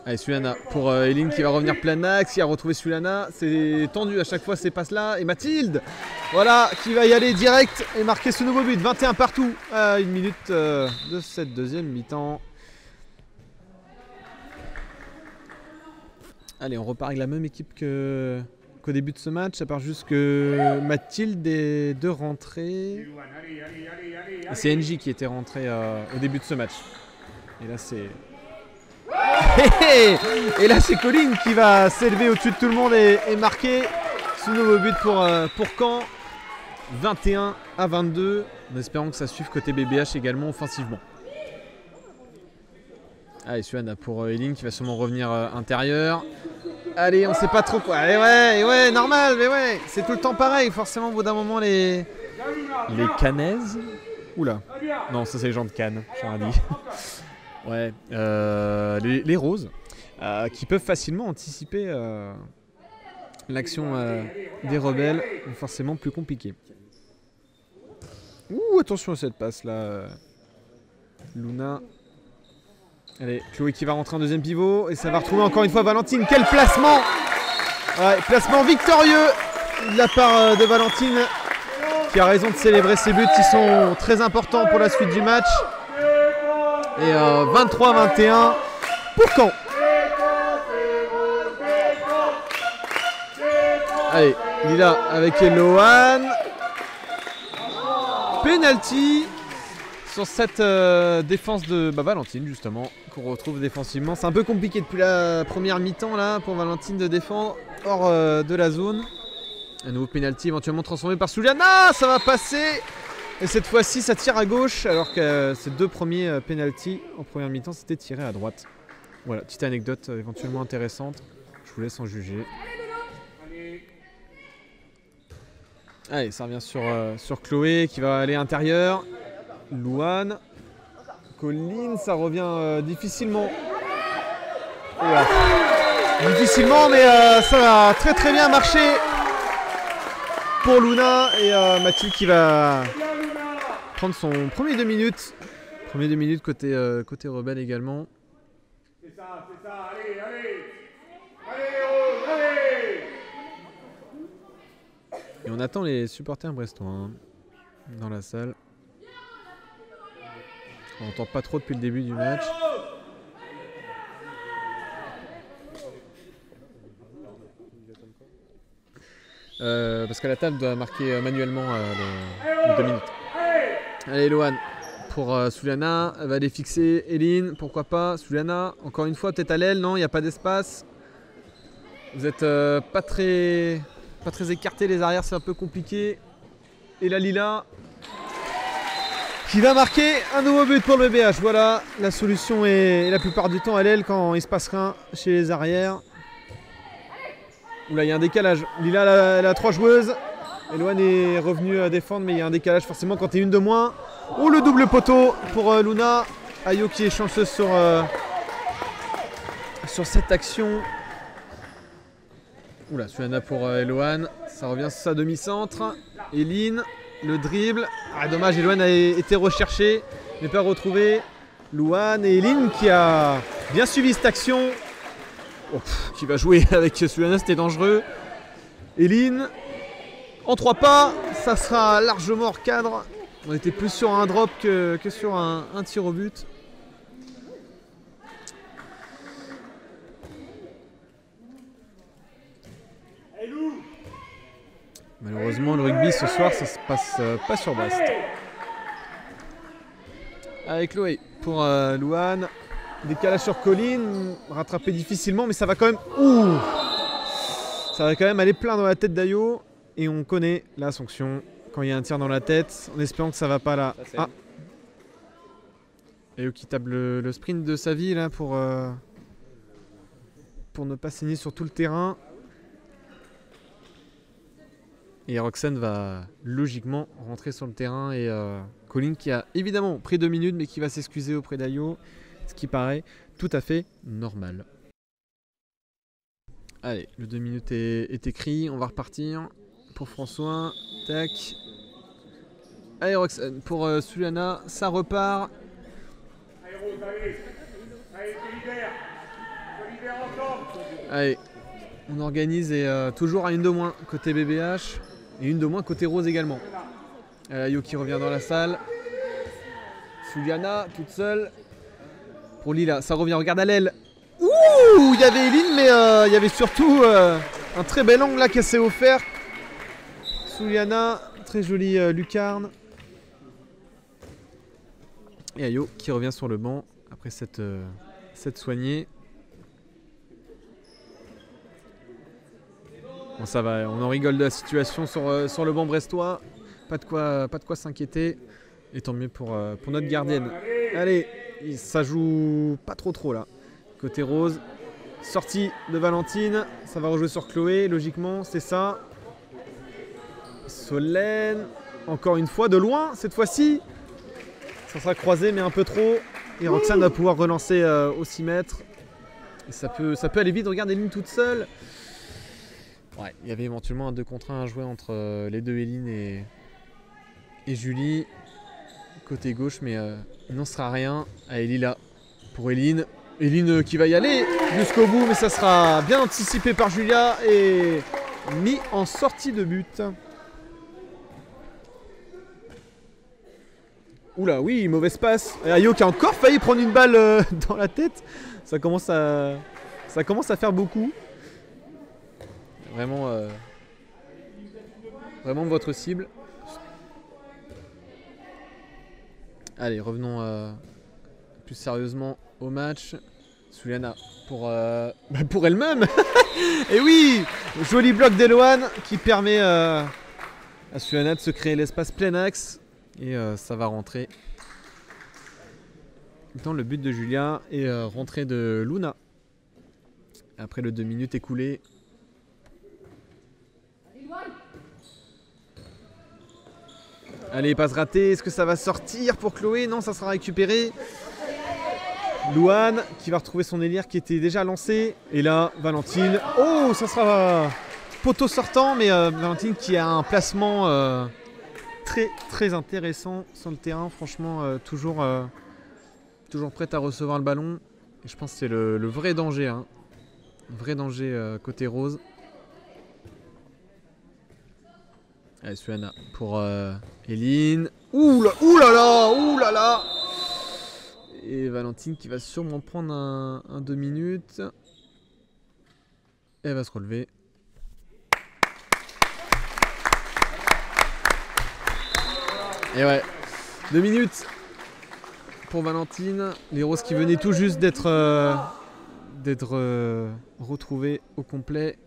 Allez, Sulana pour Eline qui va revenir plein axe, qui a retrouvé Sulana. C'est tendu à chaque fois ces passes-là. Et Mathilde, voilà, qui va y aller direct et marquer ce nouveau but. 21 partout à 1 minute de cette deuxième mi-temps. Allez, on repart avec la même équipe qu'au début de ce match, à part juste que Mathilde est de rentrée. C'est NJ qui était rentré au début de ce match. Et là, c'est... Et là c'est Colline qui va s'élever au-dessus de tout le monde et marquer ce nouveau but pour Caen. 21-22, en espérant que ça suive côté BBH également offensivement. Allez, Suana pour Eline qui va sûrement revenir intérieur. Allez, on sait pas trop quoi. Et ouais, normal, mais ouais, c'est tout le temps pareil. Forcément, au bout d'un moment, les Canaises. Oula, non, ça c'est les gens de Cannes, j'en ai dit. Ouais, les roses qui peuvent facilement anticiper l'action des rebelles, forcément plus compliquée. Ouh, attention à cette passe là, Luna. Allez, Chloé qui va rentrer en deuxième pivot et ça va retrouver encore une fois Valentine. Quel placement! Ouais, placement victorieux de la part de Valentine qui a raison de célébrer ses buts qui sont très importants pour la suite du match. Et 23-21 pour Caen. Allez, Lila avec Eloane. Penalty sur cette défense de Valentine justement, qu'on retrouve défensivement. C'est un peu compliqué depuis la première mi-temps là pour Valentine de défendre hors de la zone. Un nouveau penalty éventuellement transformé par Suliana, ça va passer. Et cette fois-ci, ça tire à gauche, alors que ces deux premiers penalties en première mi-temps, c'était tiré à droite. Voilà, petite anecdote éventuellement intéressante. Je vous laisse en juger. Allez, ça revient sur Chloé qui va aller intérieur. Louane. Colline, ça revient difficilement. Voilà. Difficilement, mais ça va très très bien marcher pour Luna. Et Mathilde qui va prendre son premier 2 minutes. Premier 2 minutes côté rebelle également. C'est ça, allez, allez. Allez, Rose, allez. Et on attend les supporters brestois hein, dans la salle. On n'entend pas trop depuis le début du match. Parce que la table doit marquer manuellement les 2 minutes. Allez Lohan pour Souliana, elle va aller fixer Eline, pourquoi pas. Souliana, encore une fois peut-être à l'aile, non, il n'y a pas d'espace. Vous êtes pas très écartés les arrières, c'est un peu compliqué. Et la Lila qui va marquer un nouveau but pour le BBH. Voilà, la solution est la plupart du temps à l'aile quand il se passe rien chez les arrières. Oula, il y a un décalage. Lila, elle a 3 joueuses. Eloane est revenue à défendre, mais il y a un décalage forcément quand tu es une de moins. Oh, le double poteau pour Luna. Ayo qui est chanceuse sur cette action. Oula, Suana pour Eloane. Ça revient sur sa demi-centre. Eline, le dribble. Ah, dommage, Eloane a été recherchée, mais pas retrouvée. Louane et Eline qui a bien suivi cette action. Oh, qui va jouer avec Suana, c'était dangereux. Eline, en 3 pas, ça sera largement hors cadre. On était plus sur un drop que sur un tir au but. Malheureusement, le rugby ce soir, ça se passe pas sur Brest. Avec Chloé pour Louane. Décalage sur Colline, rattrapé difficilement, mais ça va quand même. Ouh, ça va quand même aller plein dans la tête d'Ayo. Et on connaît la sanction quand il y a un tir dans la tête, en espérant que ça va pas là. Ah. Ayo qui tape le sprint de sa vie là pour ne pas saigner sur tout le terrain. Et Roxane va logiquement rentrer sur le terrain et Colline qui a évidemment pris 2 minutes mais qui va s'excuser auprès d'Ayo, ce qui paraît tout à fait normal. Allez, le 2 minutes est écrit, on va repartir pour François. Tac. Allez Roxane pour Suliana, ça repart. Allez, on organise et toujours à une de moins côté BBH et une de moins côté Rose également. Ayo qui revient dans la salle. Suliana toute seule. Pour Lila, ça revient, regarde à l'aile. Ouh, il y avait Eline, mais il y avait surtout un très bel angle là qu'elle s'est offert. Suliana, très jolie lucarne. Et Ayo qui revient sur le banc après cette soignée. Bon, ça va, on en rigole de la situation sur le banc brestois. Pas de quoi s'inquiéter. Et tant mieux pour notre gardienne. Allez, ça joue pas trop là. Côté Rose, sortie de Valentine. Ça va rejouer sur Chloé, logiquement, c'est ça. Solène, encore une fois, de loin cette fois-ci. Ça sera croisé, mais un peu trop. Et Roxane va pouvoir relancer au 6 mètres. Et ça peut aller vite, regarde Eline toute seule. Ouais, il y avait éventuellement un 2 contre 1 à jouer entre les deux Eline et Julie. Côté gauche, mais il n'en sera rien. Allez, Lila pour Eline. Eline qui va y aller jusqu'au bout, mais ça sera bien anticipé par Julia et mis en sortie de but. Oula, oui, mauvaise passe. Et Ayo qui a encore failli prendre une balle dans la tête. Ça commence à faire beaucoup. Vraiment votre cible. Allez, revenons plus sérieusement au match. Suliana pour elle-même. Et oui, joli bloc d'Eloane qui permet à Suliana de se créer l'espace plein axe. Et ça va rentrer dans le but de Julia et rentrée de Luna. Après le 2 minutes écoulées. Allez, passe ratée, est-ce que ça va sortir pour Chloé? Non, ça sera récupéré. Louane qui va retrouver son élire qui était déjà lancé. Et là, Valentine. Oh, ça sera poteau sortant, mais Valentine qui a un placement très intéressant sur le terrain. Franchement, toujours prête à recevoir le ballon. Et je pense que c'est le vrai danger. Hein. Vrai danger côté Rose. Allez, Suana pour Eline. Ouh là là. Et Valentine qui va sûrement prendre un 2 minutes. Elle va se relever. Et ouais, 2 minutes pour Valentine. Les roses qui venaient tout juste d'être retrouvées au complet.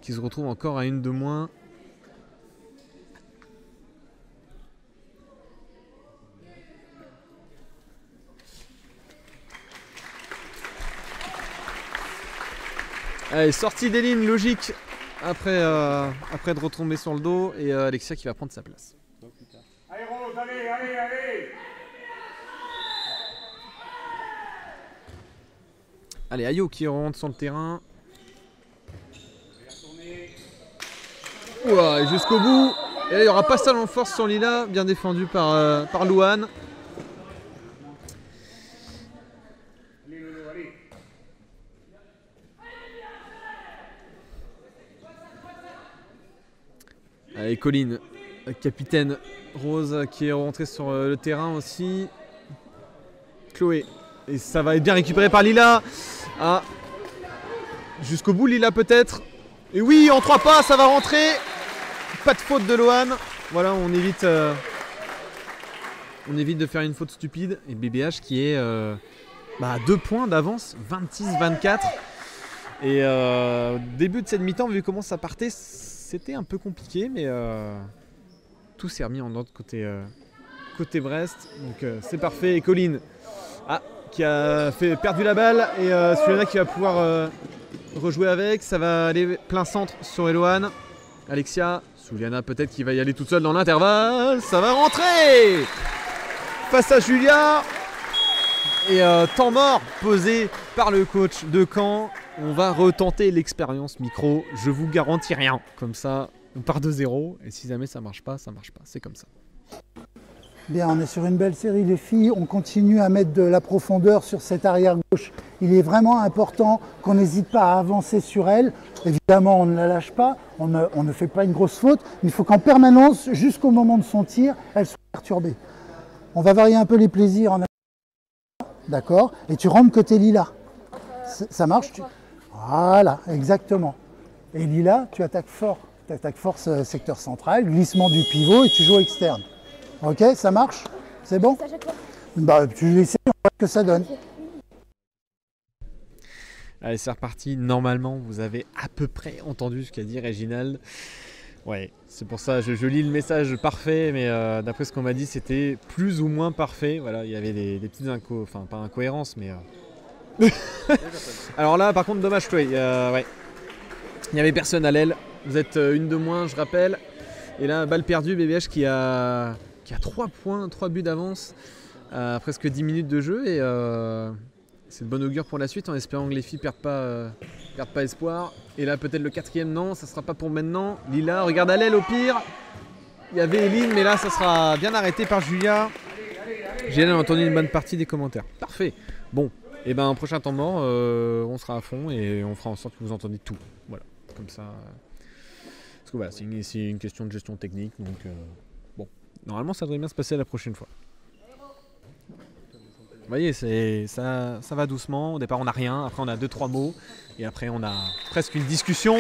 Qui se retrouvent encore à une de moins. Allez, sortie d'Eline, logique, après de retomber sur le dos, et Alexia qui va prendre sa place. Allez Rose, allez. Allez, Ayo qui rentre sur le terrain. Ouah, et jusqu'au bout. Et là, il y aura pas ça en force sur Lila, bien défendu par Louane. Allez, Colline, capitaine Rose qui est rentrée sur le terrain aussi. Chloé. Et ça va être bien récupéré par Lila. Ah. Jusqu'au bout, Lila peut-être. Et oui, en 3 pas, ça va rentrer. Pas de faute de Loane. Voilà, on évite de faire une faute stupide. Et BBH qui est à 2 points d'avance, 26-24. Et début de cette mi-temps, vu comment ça partait, c'était un peu compliqué, mais tout s'est remis en ordre côté Brest. Donc c'est parfait. Et Colline qui a perdu la balle. Et Suliana qui va pouvoir rejouer avec. Ça va aller plein centre sur Eloane. Alexia, Suliana peut-être qui va y aller toute seule dans l'intervalle. Ça va rentrer face à Julia. Et temps mort posé par le coach de Caen. On va retenter l'expérience micro. Je vous garantis rien. Comme ça, on part de 0. Et si jamais ça marche pas, ça marche pas. C'est comme ça. Bien, on est sur une belle série les filles. On continue à mettre de la profondeur sur cette arrière gauche. Il est vraiment important qu'on n'hésite pas à avancer sur elle. Évidemment, on ne la lâche pas. On ne fait pas une grosse faute. Mais il faut qu'en permanence, jusqu'au moment de son tir, elle soit perturbée. On va varier un peu les plaisirs en d'accord. Et tu rentres côté Lila. Ça marche. Voilà, exactement. Et Lila, tu attaques fort. Tu attaques fort ce secteur central, glissement du pivot et tu joues externe. Ok, ça marche? C'est bon? Tu essaies, on voit ce que ça donne. Allez, c'est reparti. Normalement, vous avez à peu près entendu ce qu'a dit Réginald. Ouais, c'est pour ça, je lis le message parfait, mais d'après ce qu'on m'a dit, c'était plus ou moins parfait. Voilà, il y avait des petites pas incohérences, mais... Alors là, par contre, dommage, Chloé. Ouais. Il n'y avait personne à l'aile. Vous êtes une de moins, je rappelle. Et là, balle perdue, BBH qui a 3 points, 3 buts d'avance à presque 10 minutes de jeu. Et c'est de bon augure pour la suite, en espérant que les filles perdent pas espoir. Et là, peut-être le 4e, non, ça sera pas pour maintenant. Lila, regarde à l'aile au pire. Il y avait Eline, mais là, ça sera bien arrêté par Julia. J'ai entendu une bonne partie des commentaires. Parfait. Bon, et ben prochain temps mort, on sera à fond et on fera en sorte que vous entendiez tout. Voilà, comme ça. Parce que voilà, c'est une question de gestion technique, donc bon, normalement ça devrait bien se passer la prochaine fois. Vous voyez, ça va doucement. Au départ, on n'a rien. Après, on a 2-3 mots. Et après, on a presque une discussion.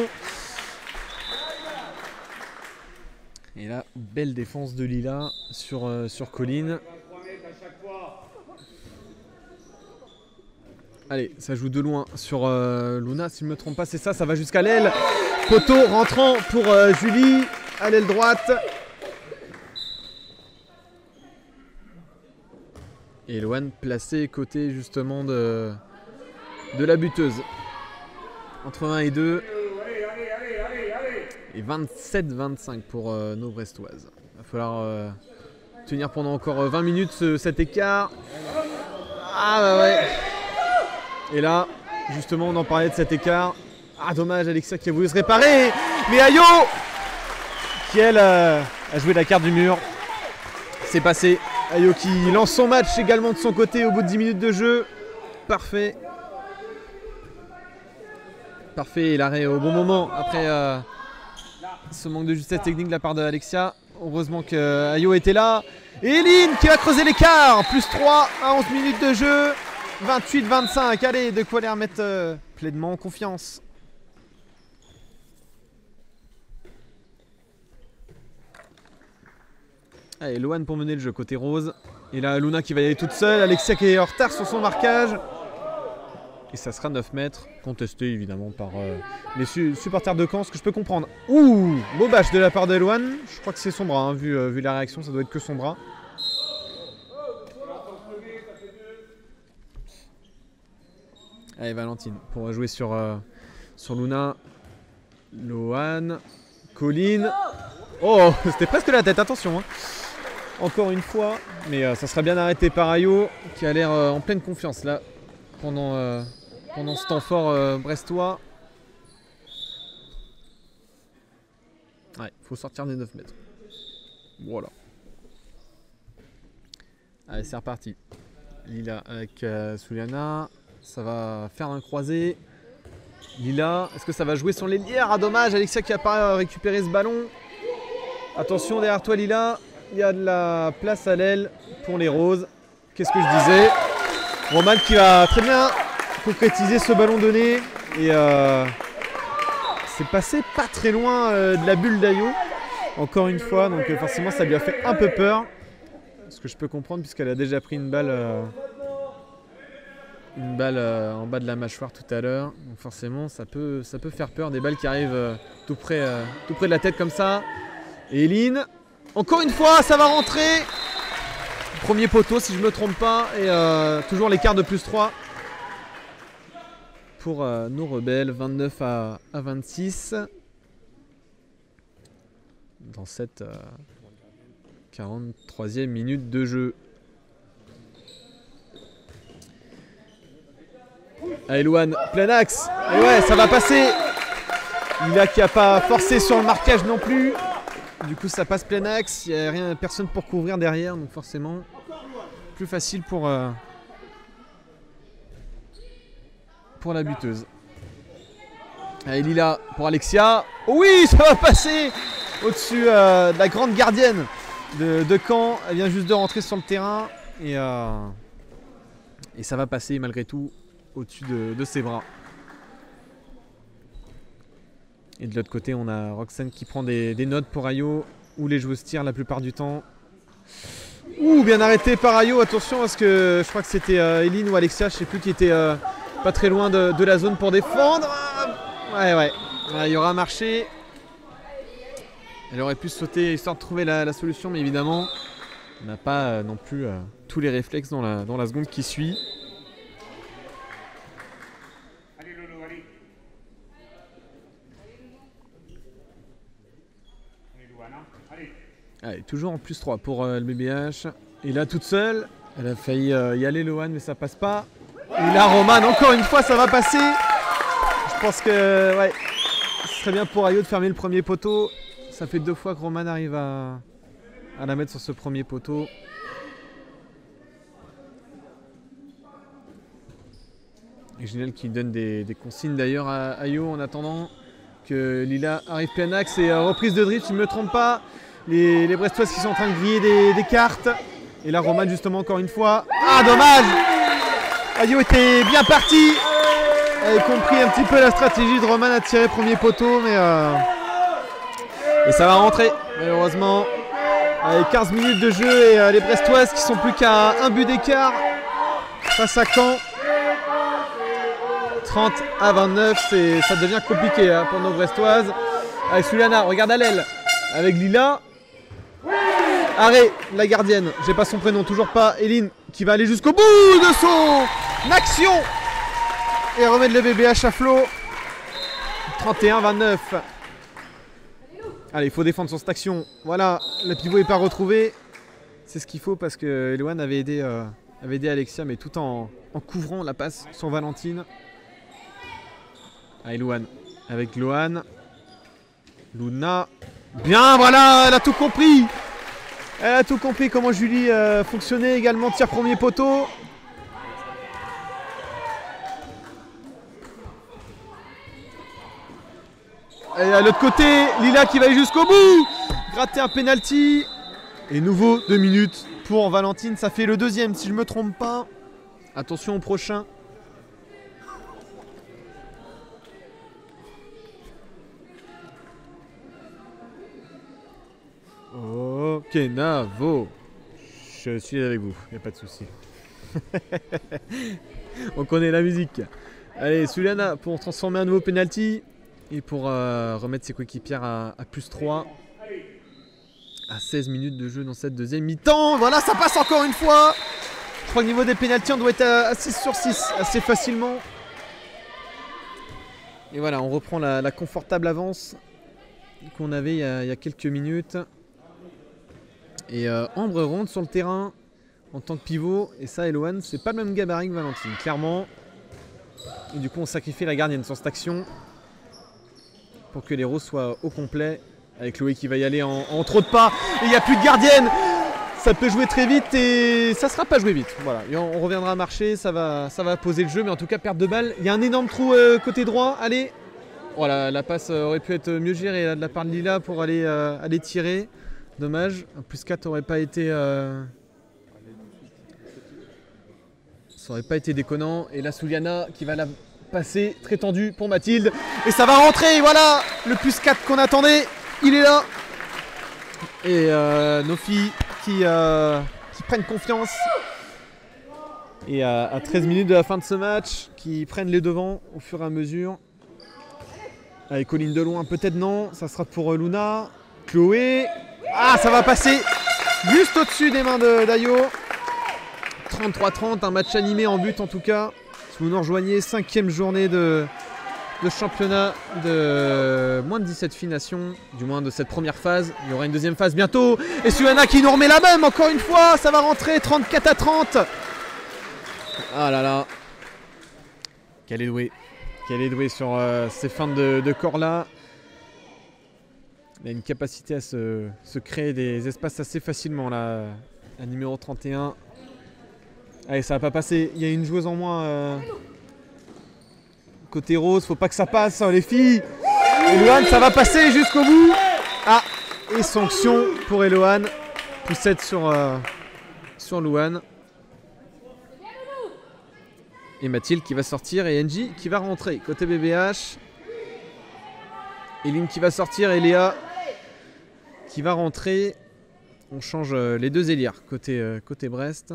Et là, belle défense de Lila sur Colline. Allez, ça joue de loin sur Luna. Si je ne me trompe pas, c'est ça. Ça va jusqu'à l'aile. Poteau rentrant pour Julie. À l'aile droite. Et Loane placé côté justement de la buteuse. Entre 1 et 2. Et 27-25 pour nos Brestoises. Il va falloir tenir pendant encore 20 minutes cet écart. Ah bah ouais. Et là, justement, on en parlait de cet écart. Ah dommage, Alexia qui a voulu se réparer. Mais Ayo qui elle a joué la carte du mur. C'est passé. Ayo qui lance son match également de son côté au bout de 10 minutes de jeu. Parfait. Parfait, l'arrêt au bon moment après ce manque de justesse technique de la part de Alexia. Heureusement que Ayo était là. Et Eline qui va creuser l'écart. Plus 3 à 11 minutes de jeu. 28-25. Allez, de quoi les remettre pleinement en confiance. Allez, Lohan pour mener le jeu côté rose. Et là, Luna qui va y aller toute seule. Alexia qui est en retard sur son marquage. Et ça sera 9 mètres, contesté évidemment par les supporters de Caen, ce que je peux comprendre. Ouh, beau bâche de la part de Lohan. Je crois que c'est son bras, hein, vu la réaction, ça doit être que son bras. Allez, Valentine, pour jouer sur Luna. Lohan, Colline. Oh, c'était presque la tête, attention. Hein. Encore une fois, mais ça sera bien arrêté par Ayo, qui a l'air en pleine confiance là, pendant ce temps fort brestois. Ouais, il faut sortir des 9 mètres. Voilà. Allez, c'est reparti. Lila avec Souliana. Ça va faire un croisé. Lila, est-ce que ça va jouer sur l'ailière? Ah, dommage, Alexia qui n'a pas récupéré ce ballon. Attention derrière toi, Lila. Il y a de la place à l'aile pour les roses. Qu'est-ce que je disais? Roman qui va très bien concrétiser ce ballon donné. Et c'est passé pas très loin de la bulle d'Ayo. Encore une fois, donc forcément ça lui a fait un peu peur. Ce que je peux comprendre puisqu'elle a déjà pris une balle en bas de la mâchoire tout à l'heure. Donc forcément ça peut faire peur, des balles qui arrivent tout près de la tête comme ça. Et Eline, encore une fois ça va rentrer. Premier poteau si je ne me trompe pas. Et toujours l'écart de plus 3 pour nos rebelles. 29 à 26. Dans cette 43e minute de jeu. Allez, Lohan, plein axe. Et ouais, ça va passer. Lila qui n'a pas forcé sur le marquage non plus. Du coup, ça passe plein axe. Il n'y a personne pour couvrir derrière. Donc forcément, plus facile pour la buteuse. Allez, Lila pour Alexia. Oh oui, ça va passer au-dessus de la grande gardienne de Caen. Elle vient juste de rentrer sur le terrain. Et ça va passer malgré tout au-dessus de ses bras. Et de l'autre côté, on a Roxane qui prend des notes pour Ayo, où les joueuses tirent la plupart du temps. Ouh, bien arrêté par Ayo, attention parce que je crois que c'était Eline ou Alexia, je sais plus, qui était pas très loin de la zone pour défendre. Ouais, il y aura un marché. Elle aurait pu sauter histoire de trouver la solution, mais évidemment, on n'a pas non plus tous les réflexes dans la seconde qui suit. Allez, toujours en plus 3 pour le BBH. Et là, toute seule, elle a failli y aller, Lohan, mais ça passe pas. Et là, Roman, encore une fois, ça va passer. Je pense que ouais, ce serait bien pour Ayo de fermer le premier poteau. Ça fait 2 fois que Roman arrive à la mettre sur ce premier poteau. Et Ginelle qui donne des consignes d'ailleurs à Ayo en attendant que Lila arrive plein axe. Et reprise de drift, si je ne me trompe pas. Les Brestoises qui sont en train de griller des cartes. Et là, Roman, justement, encore une fois. Ah, dommage! Ayo était bien parti. Elle a compris un petit peu la stratégie de Roman à tirer premier poteau. Mais et ça va rentrer, malheureusement. Avec 15 minutes de jeu et les Brestoises qui sont plus qu'à un but d'écart face à Caen. 30 à 29, ça devient compliqué hein, pour nos Brestoises. Avec Souliana, regarde à l'aile. Avec Lila. Arrêt, la gardienne, j'ai pas son prénom, toujours pas. Eline qui va aller jusqu'au bout de son action et remettre le BBH à flot. 31-29. Allez, il faut défendre sur cette action. Voilà, le pivot n'est pas retrouvé. C'est ce qu'il faut parce que Lohan avait aidé Alexia, mais tout en couvrant la passe sur Valentine. Allez, Lohan. Avec Lohan. Luna. Bien, voilà, elle a tout compris. Elle a tout compris comment Julie fonctionnait également. Tir premier poteau. Et à l'autre côté, Lila qui va aller jusqu'au bout. Gratter un penalty. Et nouveau 2 minutes pour Valentine. Ça fait le deuxième si je ne me trompe pas. Attention au prochain. Ok, Navo. Je suis avec vous, il n'y a pas de souci. On connaît la musique. Allez, Suliana pour transformer un nouveau penalty et pour remettre ses coéquipières à +3 à 16 minutes de jeu dans cette deuxième mi-temps. Voilà, ça passe encore une fois. Je crois qu'au niveau des penaltys, on doit être à 6 sur 6 assez facilement. Et voilà, on reprend la confortable avance qu'on avait il y a quelques minutes. Et Ambre rentre sur le terrain en tant que pivot. Et ça, Eloane, c'est pas le même gabarit que Valentine, clairement. Et du coup, on sacrifie la gardienne sur cette action pour que les roses soient au complet. Avec Chloé qui va y aller en trop de pas. Et il n'y a plus de gardienne. Ça peut jouer très vite et ça ne sera pas joué vite. Voilà, et on reviendra à marcher, ça va poser le jeu. Mais en tout cas, perte de balle. Il y a un énorme trou côté droit. Allez. Voilà, la passe aurait pu être mieux gérée là, de la part de Lila pour aller tirer. Dommage. Un +4 aurait pas été... Ça aurait pas été déconnant. Et là, Suliana qui va la passer très tendue pour Mathilde. Et ça va rentrer. Voilà, le +4 qu'on attendait. Il est là. Et nos filles qui prennent confiance. Et à 13 minutes de la fin de ce match, qui prennent les devants au fur et à mesure. Avec Colline de loin, peut-être non. Ça sera pour Luna. Chloé. Ah, ça va passer juste au-dessus des mains d'Ayo. 33-30, un match animé en but en tout cas. Si vous nous rejoignez, 5e journée de championnat de moins de 17 filles nations, du moins de cette première phase. Il y aura une deuxième phase bientôt. Et Suliana qui nous remet la même encore une fois. Ça va rentrer 34-30. Ah là là. Qu'elle est douée. Qu'elle est douée sur ces feintes de corps là. Elle a une capacité à se créer des espaces assez facilement là. La numéro 31. Allez, ça va pas passer. Il y a une joueuse en moins. Côté rose, faut pas que ça passe, hein, les filles. Eloane, ça va passer jusqu'au bout. Ah, et sanction pour Eloane. Poussette sur Louane. Et Mathilde qui va sortir et Angie qui va rentrer. Côté BBH. Eline qui va sortir et Léa qui va rentrer. On change les deux ailières côté Brest.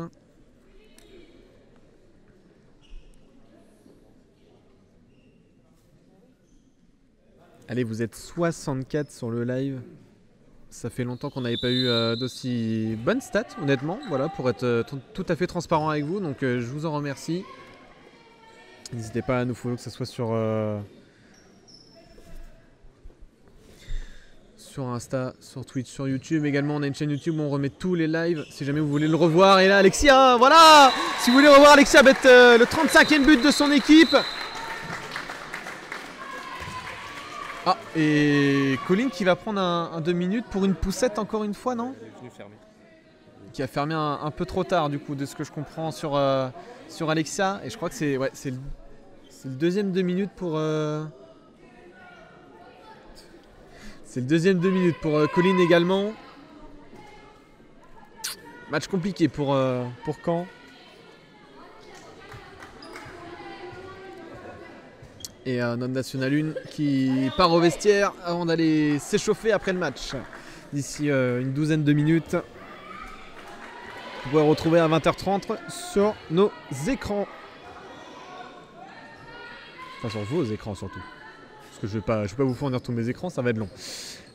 Allez, vous êtes 64 sur le live. Ça fait longtemps qu'on n'avait pas eu d'aussi bonnes stats, honnêtement. Voilà, pour être tout à fait transparent avec vous. Donc, je vous en remercie. N'hésitez pas à nous follow, que ce soit sur Insta, sur Twitch, sur YouTube. Également, on a une chaîne YouTube où on remet tous les lives. Si jamais vous voulez le revoir. Et là, Alexia, voilà. Si vous voulez revoir Alexia mettre le 35e but de son équipe. Ah, et Colline qui va prendre un 2 minutes pour une poussette encore une fois, non? Qui a fermé un peu trop tard, du coup, de ce que je comprends sur Alexia. Et je crois que c'est le deuxième 2 minutes pour... C'est le deuxième 2 minutes pour Colline également. Match compliqué pour Caen. Et notre National 1 qui part au vestiaire avant d'aller s'échauffer après le match. D'ici une douzaine de minutes. Vous pouvez retrouver à 20h30 sur nos écrans. Enfin sur vos écrans surtout. Parce que je vais pas vous fournir tous mes écrans, ça va être long.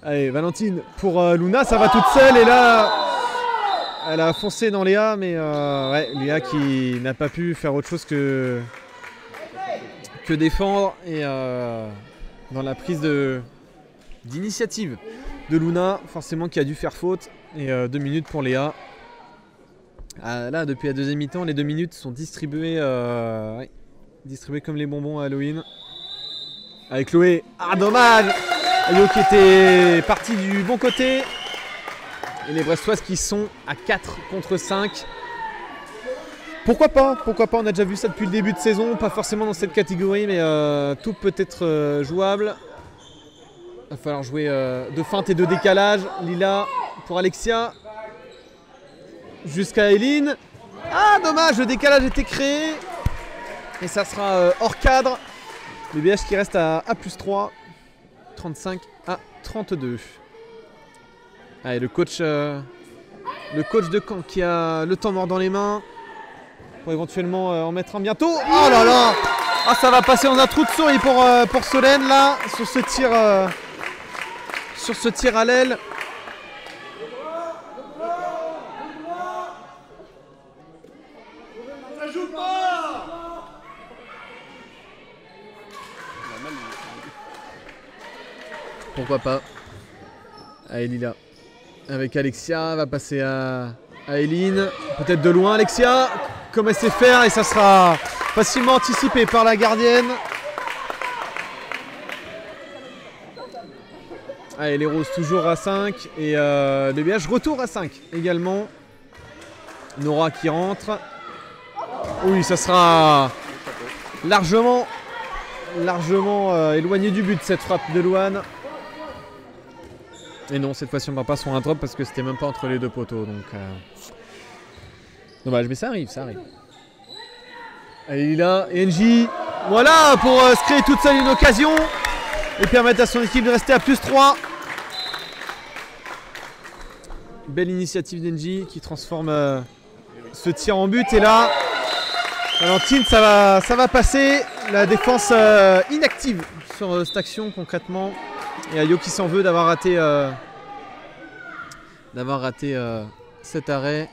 Allez, Valentine pour Luna, ça va toute seule. Et là, elle a foncé dans Léa. Mais ouais, Léa qui n'a pas pu faire autre chose que défendre. Et dans la prise d'initiative de Luna, forcément qui a dû faire faute. Et 2 minutes pour Léa. Là, depuis la deuxième mi-temps, les 2 minutes sont distribuées, distribuées comme les bonbons à Halloween. Avec Chloé. Ah, dommage! Ayo qui était parti du bon côté. Et les Brestoises qui sont à 4 contre 5. Pourquoi pas? On a déjà vu ça depuis le début de saison. Pas forcément dans cette catégorie, mais tout peut être jouable. va falloir jouer de feinte et de décalage. Lila pour Alexia. Jusqu'à Eileen. Ah dommage, le décalage était créé. Et ça sera hors cadre. Le BH qui reste à +3. 35 à 32. Allez, le coach de Caen qui a le temps mort dans les mains. Pour éventuellement en mettre un bientôt. Oh là là! Ah, ça va passer dans un trou de souris pour Solène là. Sur ce tir à l'aile. Pourquoi pas. Allez Lila. Avec Alexia, elle va passer à Eileen. Peut-être de loin Alexia. Comme elle sait faire et ça sera facilement anticipé par la gardienne. Allez les roses toujours à 5. Et le BH retour à 5 également. Nora qui rentre. Oui, ça sera largement éloigné du but cette frappe de Louane. Et non, cette fois-ci on ne va pas sur un drop parce que c'était même pas entre les deux poteaux. Donc dommage, mais ça arrive, ça arrive. Allez Lila, NJ, voilà pour se créer toute seule une occasion et permettre à son équipe de rester à +3. Belle initiative d'NJ qui transforme ce tir en but. Et là, Valentine, ça va passer. La défense inactive sur cette action concrètement. Et Ayo qui s'en veut d'avoir raté cet arrêt.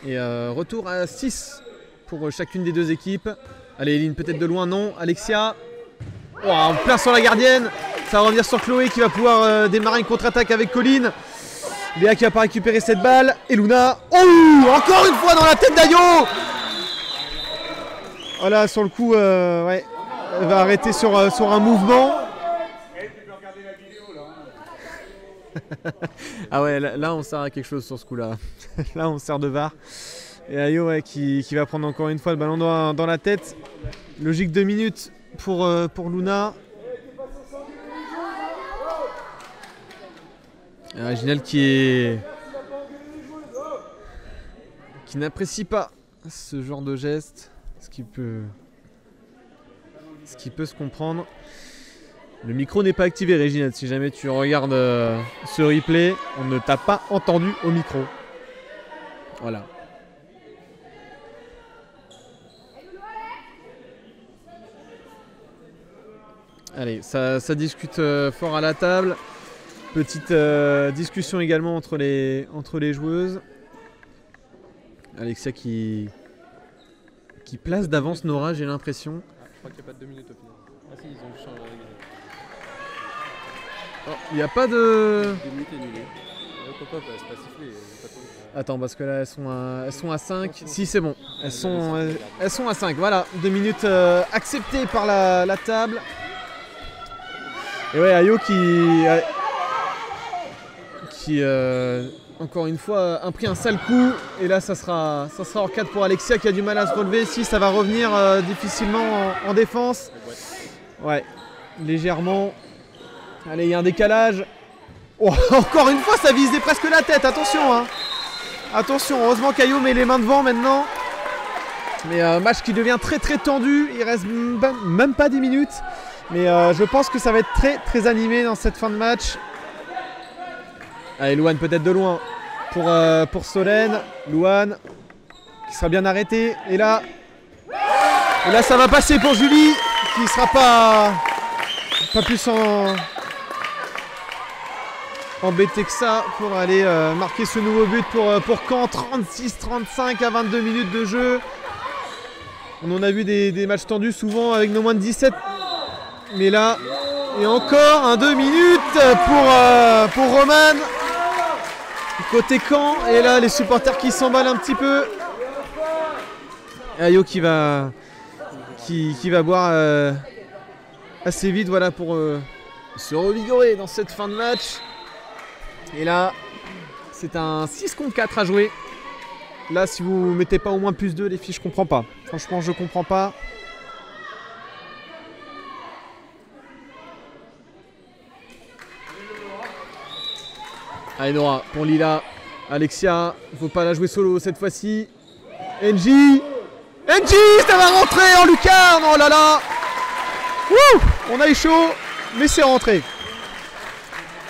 Et retour à 6 pour chacune des deux équipes. Allez, Eileen peut-être de loin, non. Alexia, en plein sur la gardienne. Ça va revenir sur Chloé qui va pouvoir démarrer une contre-attaque avec Colline. Léa qui va pas récupérer cette balle. Et Luna, encore une fois dans la tête d'Ayo. Voilà, sur le coup, ouais, elle va arrêter sur un mouvement. Ah ouais, là on sert à quelque chose sur ce coup là. Là on sert de VAR. Et Ayo ouais, qui va prendre encore une fois le ballon dans la tête. Logique 2 minutes pour Luna. Ginelle qui n'apprécie pas ce genre de geste, ce qui peut se comprendre. Le micro n'est pas activé, Réginette. Si jamais tu regardes ce replay, on ne t'a pas entendu au micro. Voilà. Allez, ça discute fort à la table. Petite discussion également entre les joueuses. Alexia qui place d'avance Nora, j'ai l'impression. Je crois qu'il n'y a pas de 2 minutes au final. Ah si, ils ont changé la règle. Il n'y a pas de... 2 minutes annulées. C'est pas sifflé. Attends, parce que là elles sont à 5. Si, c'est bon. Elles sont à 5. Voilà, 2 minutes acceptées par la table. Et ouais, Ayo qui encore une fois a pris un sale coup. Et là ça sera hors cadre pour Alexia qui a du mal à se relever. Si ça va revenir difficilement en défense. Ouais, légèrement. Allez, il y a un décalage. Oh, encore une fois, ça visait presque la tête. Attention, hein. Attention, heureusement qu'Ayo met les mains devant maintenant. Mais match qui devient très très tendu. Il reste même pas 10 minutes. Mais je pense que ça va être très très animé dans cette fin de match. Allez, Louane peut-être de loin pour Solène. Louane qui sera bien arrêtée. Et là ça va passer pour Julie qui ne sera pas plus embêté que ça pour aller marquer ce nouveau but pour Caen. 36-35 à 22 minutes de jeu. On en a vu des matchs tendus souvent avec nos moins de 17. Mais là, et encore un 2 minutes pour Roman. Côté Caen. Et là, les supporters qui s'emballent un petit peu. Ayo qui va boire assez vite, voilà, pour se revigorer dans cette fin de match. Et là, c'est un 6 contre 4 à jouer. Là, si vous mettez pas au moins +2, les filles, je comprends pas. Franchement, je comprends pas. Allez Nora pour Lila. Alexia, faut pas la jouer solo cette fois-ci. NJ, ça va rentrer en lucarne. Oh là là. Wouh, on a eu chaud, mais c'est rentré.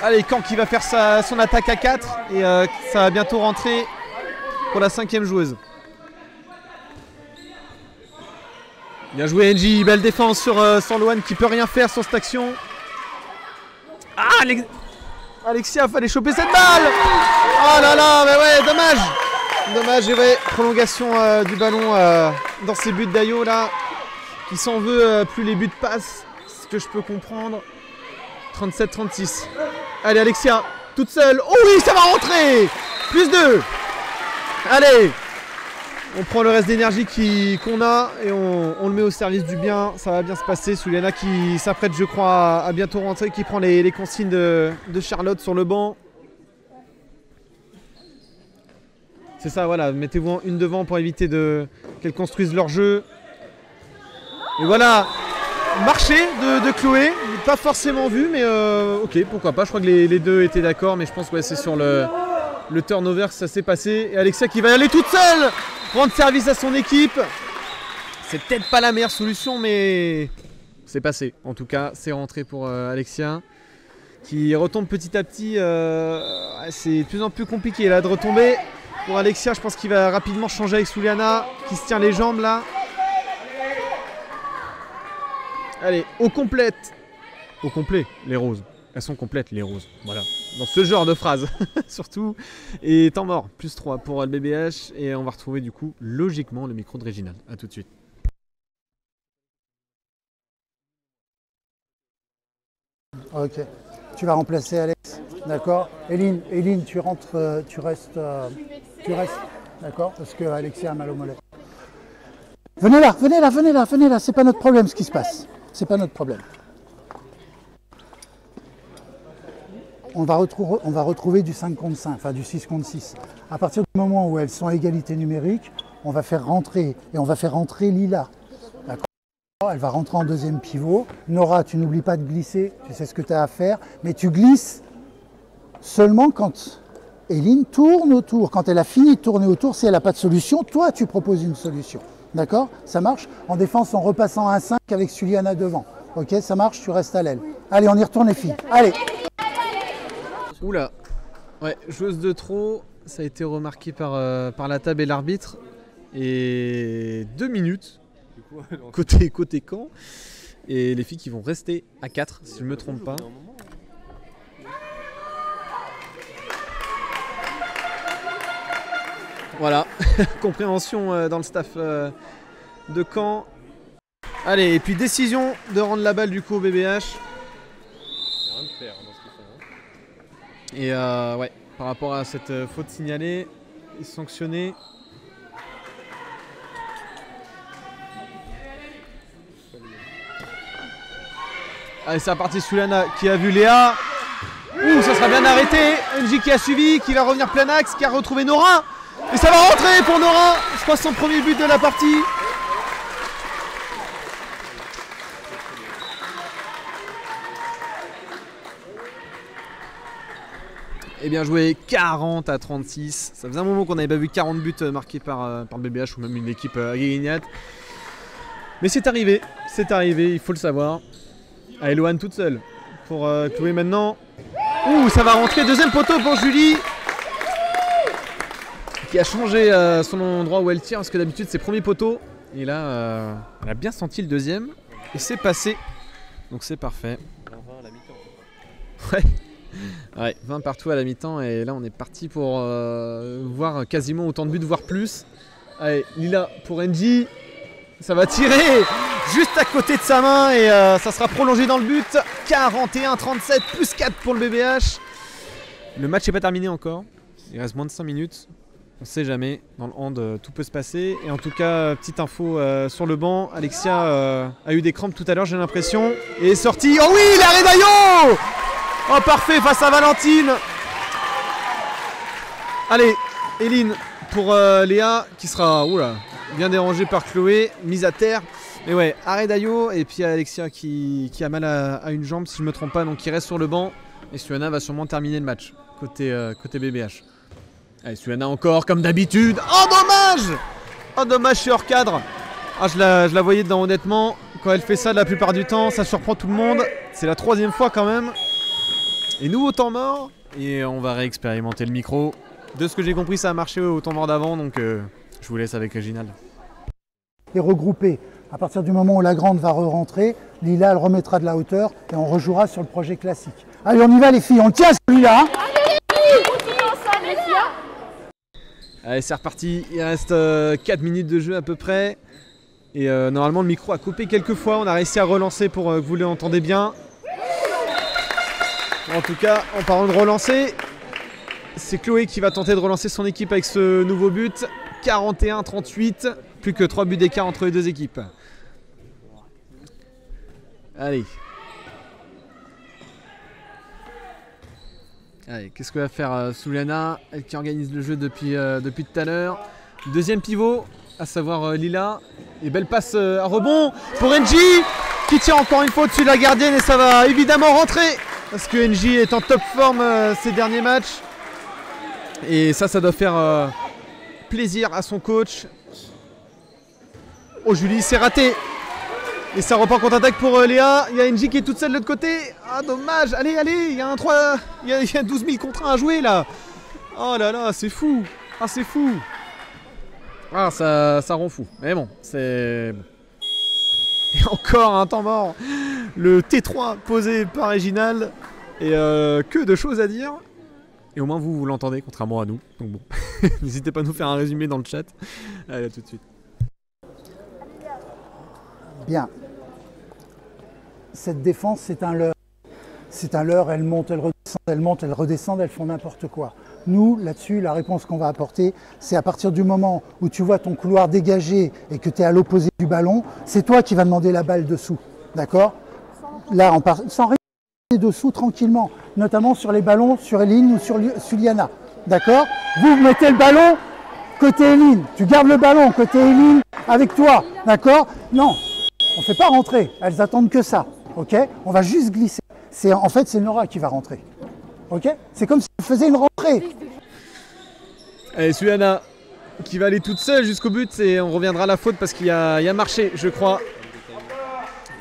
Allez, Caen qui va faire son attaque à 4 et ça va bientôt rentrer pour la 5e joueuse. Bien joué NJ, belle défense sur Loan qui peut rien faire sur cette action. Ah, Alexia, fallait choper cette balle. Oh là là, mais ouais, dommage. Dommage, et ouais, prolongation du ballon dans ces buts d'Ayo là, qui s'en veut, plus les buts passent, ce que je peux comprendre. 37-36. Allez Alexia, toute seule. Oh oui, ça va rentrer. Plus 2. Allez, on prend le reste d'énergie qu'on a et on le met au service du bien. Ça va bien se passer. Souliana qui s'apprête, je crois, à bientôt rentrer, qui prend les consignes de Charlotte sur le banc. C'est ça, voilà, mettez-vous une devant pour éviter qu'elles construisent leur jeu. Et voilà, marché de Chloé, pas forcément vu, mais ok, pourquoi pas. Je crois que les deux étaient d'accord, mais je pense que ouais, c'est sur le turnover que ça s'est passé. Et Alexia qui va y aller toute seule, rendre service à son équipe. C'est peut-être pas la meilleure solution, mais c'est passé. En tout cas, c'est rentré pour Alexia, qui retombe petit à petit. C'est de plus en plus compliqué là de retomber. Pour Alexia, je pense qu'il va rapidement changer avec Souliana, qui se tient les jambes là. Allez, au complet, les roses. Elles sont complètes, les roses. Voilà, dans ce genre de phrase, surtout. Et temps mort, plus 3 pour le BBH. Et on va retrouver du coup, logiquement, le micro de Réginald. A tout de suite. Ok. Tu vas remplacer Alex, d'accord. Eline, tu rentres, tu restes, d'accord, parce que Alexia a mal au mollet. Venez là, c'est pas notre problème ce qui se passe. C'est pas notre problème. On va retrouver du 5 contre 5, enfin du 6 contre 6. À partir du moment où elles sont à égalité numérique, on va faire rentrer Lila. D'accord. Elle va rentrer en deuxième pivot. Nora, tu n'oublies pas de glisser, tu sais ce que tu as à faire, mais tu glisses seulement quand Eline tourne autour. Quand elle a fini de tourner autour, si elle n'a pas de solution, toi tu proposes une solution. D'accord? Ça marche? En défense, en repassant à 5 avec Suliana devant. Ok, ça marche, tu restes à l'aile. Allez, on y retourne les filles. Allez! Oula! Ouais, joueuse de trop, ça a été remarqué par la table et l'arbitre. Et 2 minutes. Côté Caen. Et les filles qui vont rester à 4, si je ne me trompe pas. Voilà, compréhension dans le staff de Caen. Allez, et puis décision de rendre la balle du coup au BBH. Il n'y a rien de faire dans ce qu'ils font. Et ouais, par rapport à cette faute signalée, ils sont sanctionnés. Allez, c'est reparti. Souliana qui a vu Léa. Ouh, ça sera bien arrêté. NJ qui a suivi, qui va revenir plein axe, qui a retrouvé Nora. Et ça va rentrer pour Nora. Je crois son premier but de la partie. Et bien joué, 40-36. Ça faisait un moment qu'on n'avait pas vu 40 buts marqués par BBH ou même une équipe à Guéguignat. Mais c'est arrivé, il faut le savoir. Allez, Loan toute seule pour Chloé maintenant. Ouh, ça va rentrer, deuxième poteau pour Julie. Qui a changé son endroit où elle tire, parce que d'habitude c'est premier poteau. Et là, elle a bien senti le deuxième. Et c'est passé. Donc c'est parfait. 20 à la mi-temps. Ouais, 20 partout à la mi-temps. Et là on est parti pour voir quasiment autant de buts, voire plus. Allez, Lila pour NJ. Ça va tirer juste à côté de sa main et ça sera prolongé dans le but. 41-37, plus 4 pour le BBH. Le match n'est pas terminé encore. Il reste moins de 5 minutes. On ne sait jamais. Dans le hand, tout peut se passer. Et en tout cas, petite info sur le banc. Alexia a eu des crampes tout à l'heure, j'ai l'impression. Et est sortie. Oh oui, l'arrêt d'Ayo! Oh, parfait face à Valentine. Allez, Eline pour Léa qui sera bien dérangée par Chloé, mise à terre. Mais ouais, arrêt d'Ayo et puis Alexia qui a mal à une jambe si je ne me trompe pas, donc qui reste sur le banc. Et Suana va sûrement terminer le match côté BBH. Allez, Suana encore comme d'habitude. Oh dommage! Oh dommage, je suis hors cadre. Ah, je la voyais dedans honnêtement. Quand elle fait ça la plupart du temps, ça surprend tout le monde. C'est la 3e fois quand même. Et nouveau temps mort. Et on va réexpérimenter le micro. De ce que j'ai compris, ça a marché au temps mort d'avant. Donc je vous laisse avec Réginald. Et regrouper. À partir du moment où la grande va re-rentrer, Lila elle remettra de la hauteur et on rejouera sur le projet classique. Allez, on y va les filles, on le tient celui-là. Allez, c'est reparti. Il reste 4 minutes de jeu à peu près. Et normalement, le micro a coupé quelques fois. On a réussi à relancer pour que vous l'entendez bien. En tout cas, en parlant de relancer, c'est Chloé qui va tenter de relancer son équipe avec ce nouveau but. 41-38. Plus que 3 buts d'écart entre les deux équipes. Allez. Allez, qu'est-ce que va faire Souliana, elle qui organise le jeu depuis tout à l'heure. Deuxième pivot, à savoir Lila. Et belle passe à rebond pour NJ qui tire encore une fois au-dessus de la gardienne et ça va évidemment rentrer. Parce que NJ est en top forme ces derniers matchs. Et ça doit faire plaisir à son coach. Oh Julie, c'est raté. Et ça repart contre-attaque pour Léa. Il y a NJ qui est toute seule de l'autre côté. Ah dommage. Allez, il y a un 3. Il y a 12 000 contre 1 à jouer là. Oh là là, c'est fou. Ah c'est fou. Ah ça rend fou. Mais bon, c'est... Et encore un temps mort. Le T3 posé par Réginald. Et que de choses à dire. Et au moins vous l'entendez, contrairement à nous. Donc bon, n'hésitez pas à nous faire un résumé dans le chat. Allez, à tout de suite. Bien. Cette défense, c'est un leurre. C'est un leurre, elle monte, elle redescend, elles font n'importe quoi. Nous, là-dessus, la réponse qu'on va apporter, c'est à partir du moment où tu vois ton couloir dégagé et que tu es à l'opposé du ballon, c'est toi qui vas demander la balle dessous. D'accord? Là, sans rien dessous, tranquillement. Notamment sur les ballons sur Eline ou sur Suliana. D'accord? Vous mettez le ballon côté Eline. Tu gardes le ballon côté Eline avec toi. D'accord? Non. On ne fait pas rentrer, elles attendent que ça, ok? On va juste glisser. En fait, c'est Nora qui va rentrer, ok? C'est comme si elle faisait une rentrée. Allez, Suliana qui va aller toute seule jusqu'au but et on reviendra à la faute parce qu'il y a marché, je crois.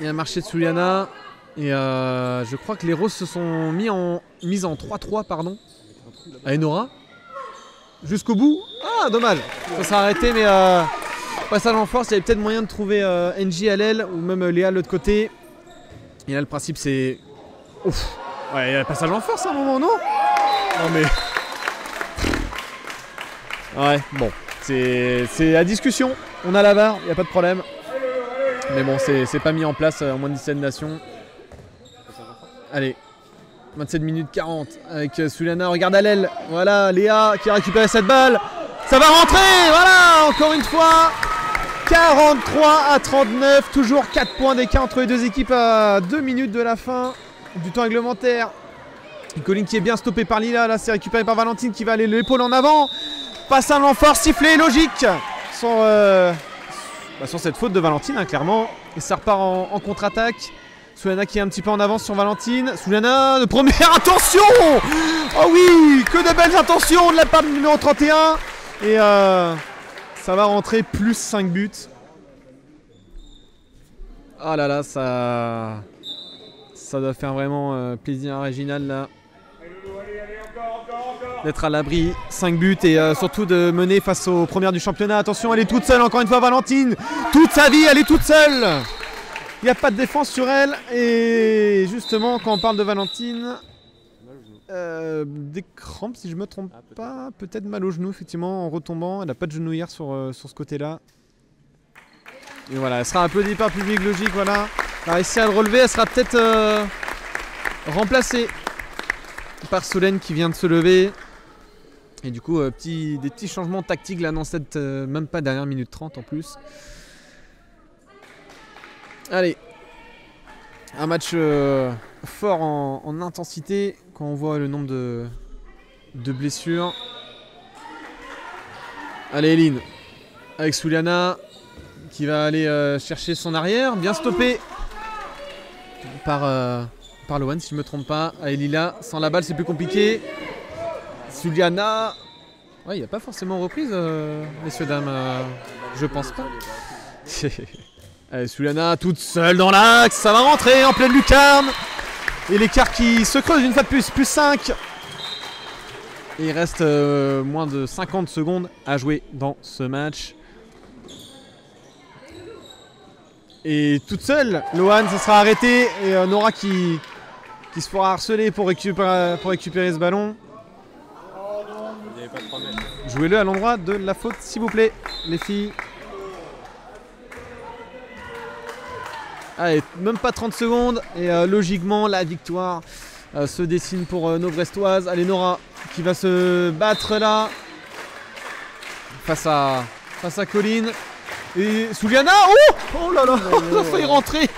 Il y a un marché de Suliana et je crois que les Roses se sont mises en 3-3, pardon. Allez, Nora. Jusqu'au bout. Ah, dommage. Ça sera arrêté, mais... Passage en force, il y avait peut-être moyen de trouver NJ à l'aile ou même Léa de l'autre côté. Et là le principe c'est... Ouf. Ouais, il y a le passage en force à un moment, non? Non mais... Ouais, bon. C'est à discussion. On a la VAR, il n'y a pas de problème. Mais bon, c'est pas mis en place en moins de 17 nations. Allez. 27 minutes 40 avec Suliana, regarde à l'aile. Voilà, Léa qui a récupéré cette balle. Ça va rentrer, voilà, encore une fois. 43-39, toujours 4 points d'écart entre les deux équipes à 2 minutes de la fin du temps réglementaire. Colline qui est bien stoppé par Lila, là c'est récupéré par Valentine qui va aller l'épaule en avant. Passe un renfort, sifflé, logique. Sans cette faute de Valentine, hein, clairement. Et ça repart en contre-attaque. Souliana qui est un petit peu en avance sur Valentine. Souliana de première, attention. Oh oui, que de belles intentions de la part du numéro 31. Et ça va rentrer plus 5 buts. Ah là là, ça doit faire vraiment plaisir à Réginald là. D'être à l'abri, 5 buts et surtout de mener face aux premières du championnat. Attention, elle est toute seule, encore une fois Valentine. Toute sa vie, elle est toute seule. Il n'y a pas de défense sur elle. Et justement, quand on parle de Valentine... des crampes si je me trompe pas, peut-être mal au genou effectivement en retombant, elle n'a pas de genouillère sur ce côté là et voilà, elle sera applaudie par le public, logique, voilà, elle a réussi à le relever, elle sera peut-être remplacée par Solène qui vient de se lever et du coup des petits changements tactiques là dans cette même pas dernière minute 30 en plus. Allez, un match fort en intensité quand on voit le nombre de blessures. Allez, Eline avec Suliana qui va aller chercher son arrière, bien stoppé par par Lohan si je ne me trompe pas. Allez Lila, sans la balle c'est plus compliqué. Suliana. Ouais, il n'y a pas forcément reprise, messieurs, dames. Je pense pas. Allez, Suliana toute seule dans l'axe. Ça va rentrer en pleine lucarne. Et l'écart qui se creuse une fois de plus. Plus 5. Et il reste moins de 50 secondes à jouer dans ce match. Et toute seule, Lohan se sera arrêté. Et Nora qui se fera harceler pour récupérer ce ballon. Il n'y avait pas 3 mètres. Jouez-le à l'endroit de la faute, s'il vous plaît, les filles. Allez, même pas 30 secondes. Et logiquement, la victoire se dessine pour nos Brestoises. Allez, Nora qui va se battre là. Face à Colline. Et Suliana, oh là là, ça a failli rentrer.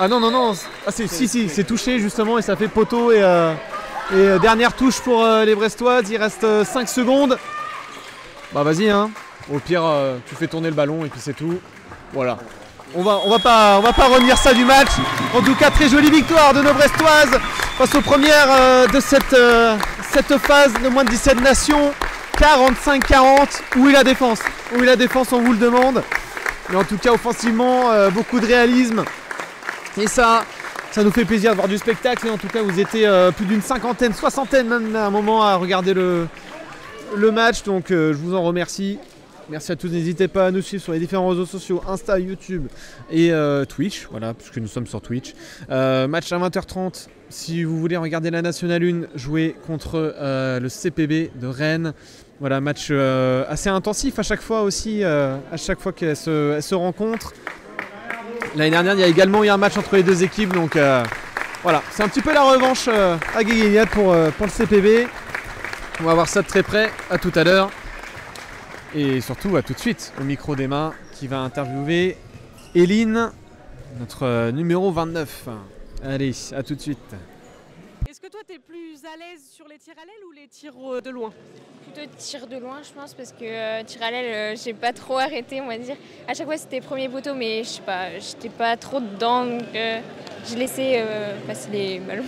Ah non, non, non. Ah, si, c'est touché justement et ça fait poteau. Et dernière touche pour les Brestoises. Il reste 5 secondes. Bah vas-y, hein. Au pire, tu fais tourner le ballon et puis c'est tout. Voilà. On va pas retenir ça du match. En tout cas, très jolie victoire de nos Brestoises face aux premières de cette phase de moins de 17 nations. 45-40. Où est la défense? Où est la défense, on vous le demande. Mais en tout cas, offensivement, beaucoup de réalisme. Et ça nous fait plaisir de voir du spectacle. Et en tout cas, vous étiez plus d'une cinquantaine, soixantaine même à un moment à regarder le match. Donc, je vous en remercie. Merci à tous, n'hésitez pas à nous suivre sur les différents réseaux sociaux, Insta, YouTube et Twitch, voilà, puisque nous sommes sur Twitch. Match à 20h30, si vous voulez regarder la Nationale 1 jouer contre le CPB de Rennes. Voilà, match assez intensif à chaque fois aussi, à chaque fois qu'elles se rencontrent. L'année dernière, il y a également eu un match entre les deux équipes, donc voilà, c'est un petit peu la revanche à Guéguéniade pour le CPB. On va voir ça de très près, à tout à l'heure. Et surtout, à tout de suite, au micro d'Emma, qui va interviewer Eline, notre numéro 29. Allez, à tout de suite. Est-ce que toi, tu es plus à l'aise sur les tirs à l'aile ou les tirs de loin? Plutôt tir de loin, je pense, parce que tir à l'aile, j'ai pas trop arrêté, on va dire. À chaque fois, c'était premier poteau, mais je sais pas, j'étais pas trop dedans, donc j'ai laissé passer les ballons.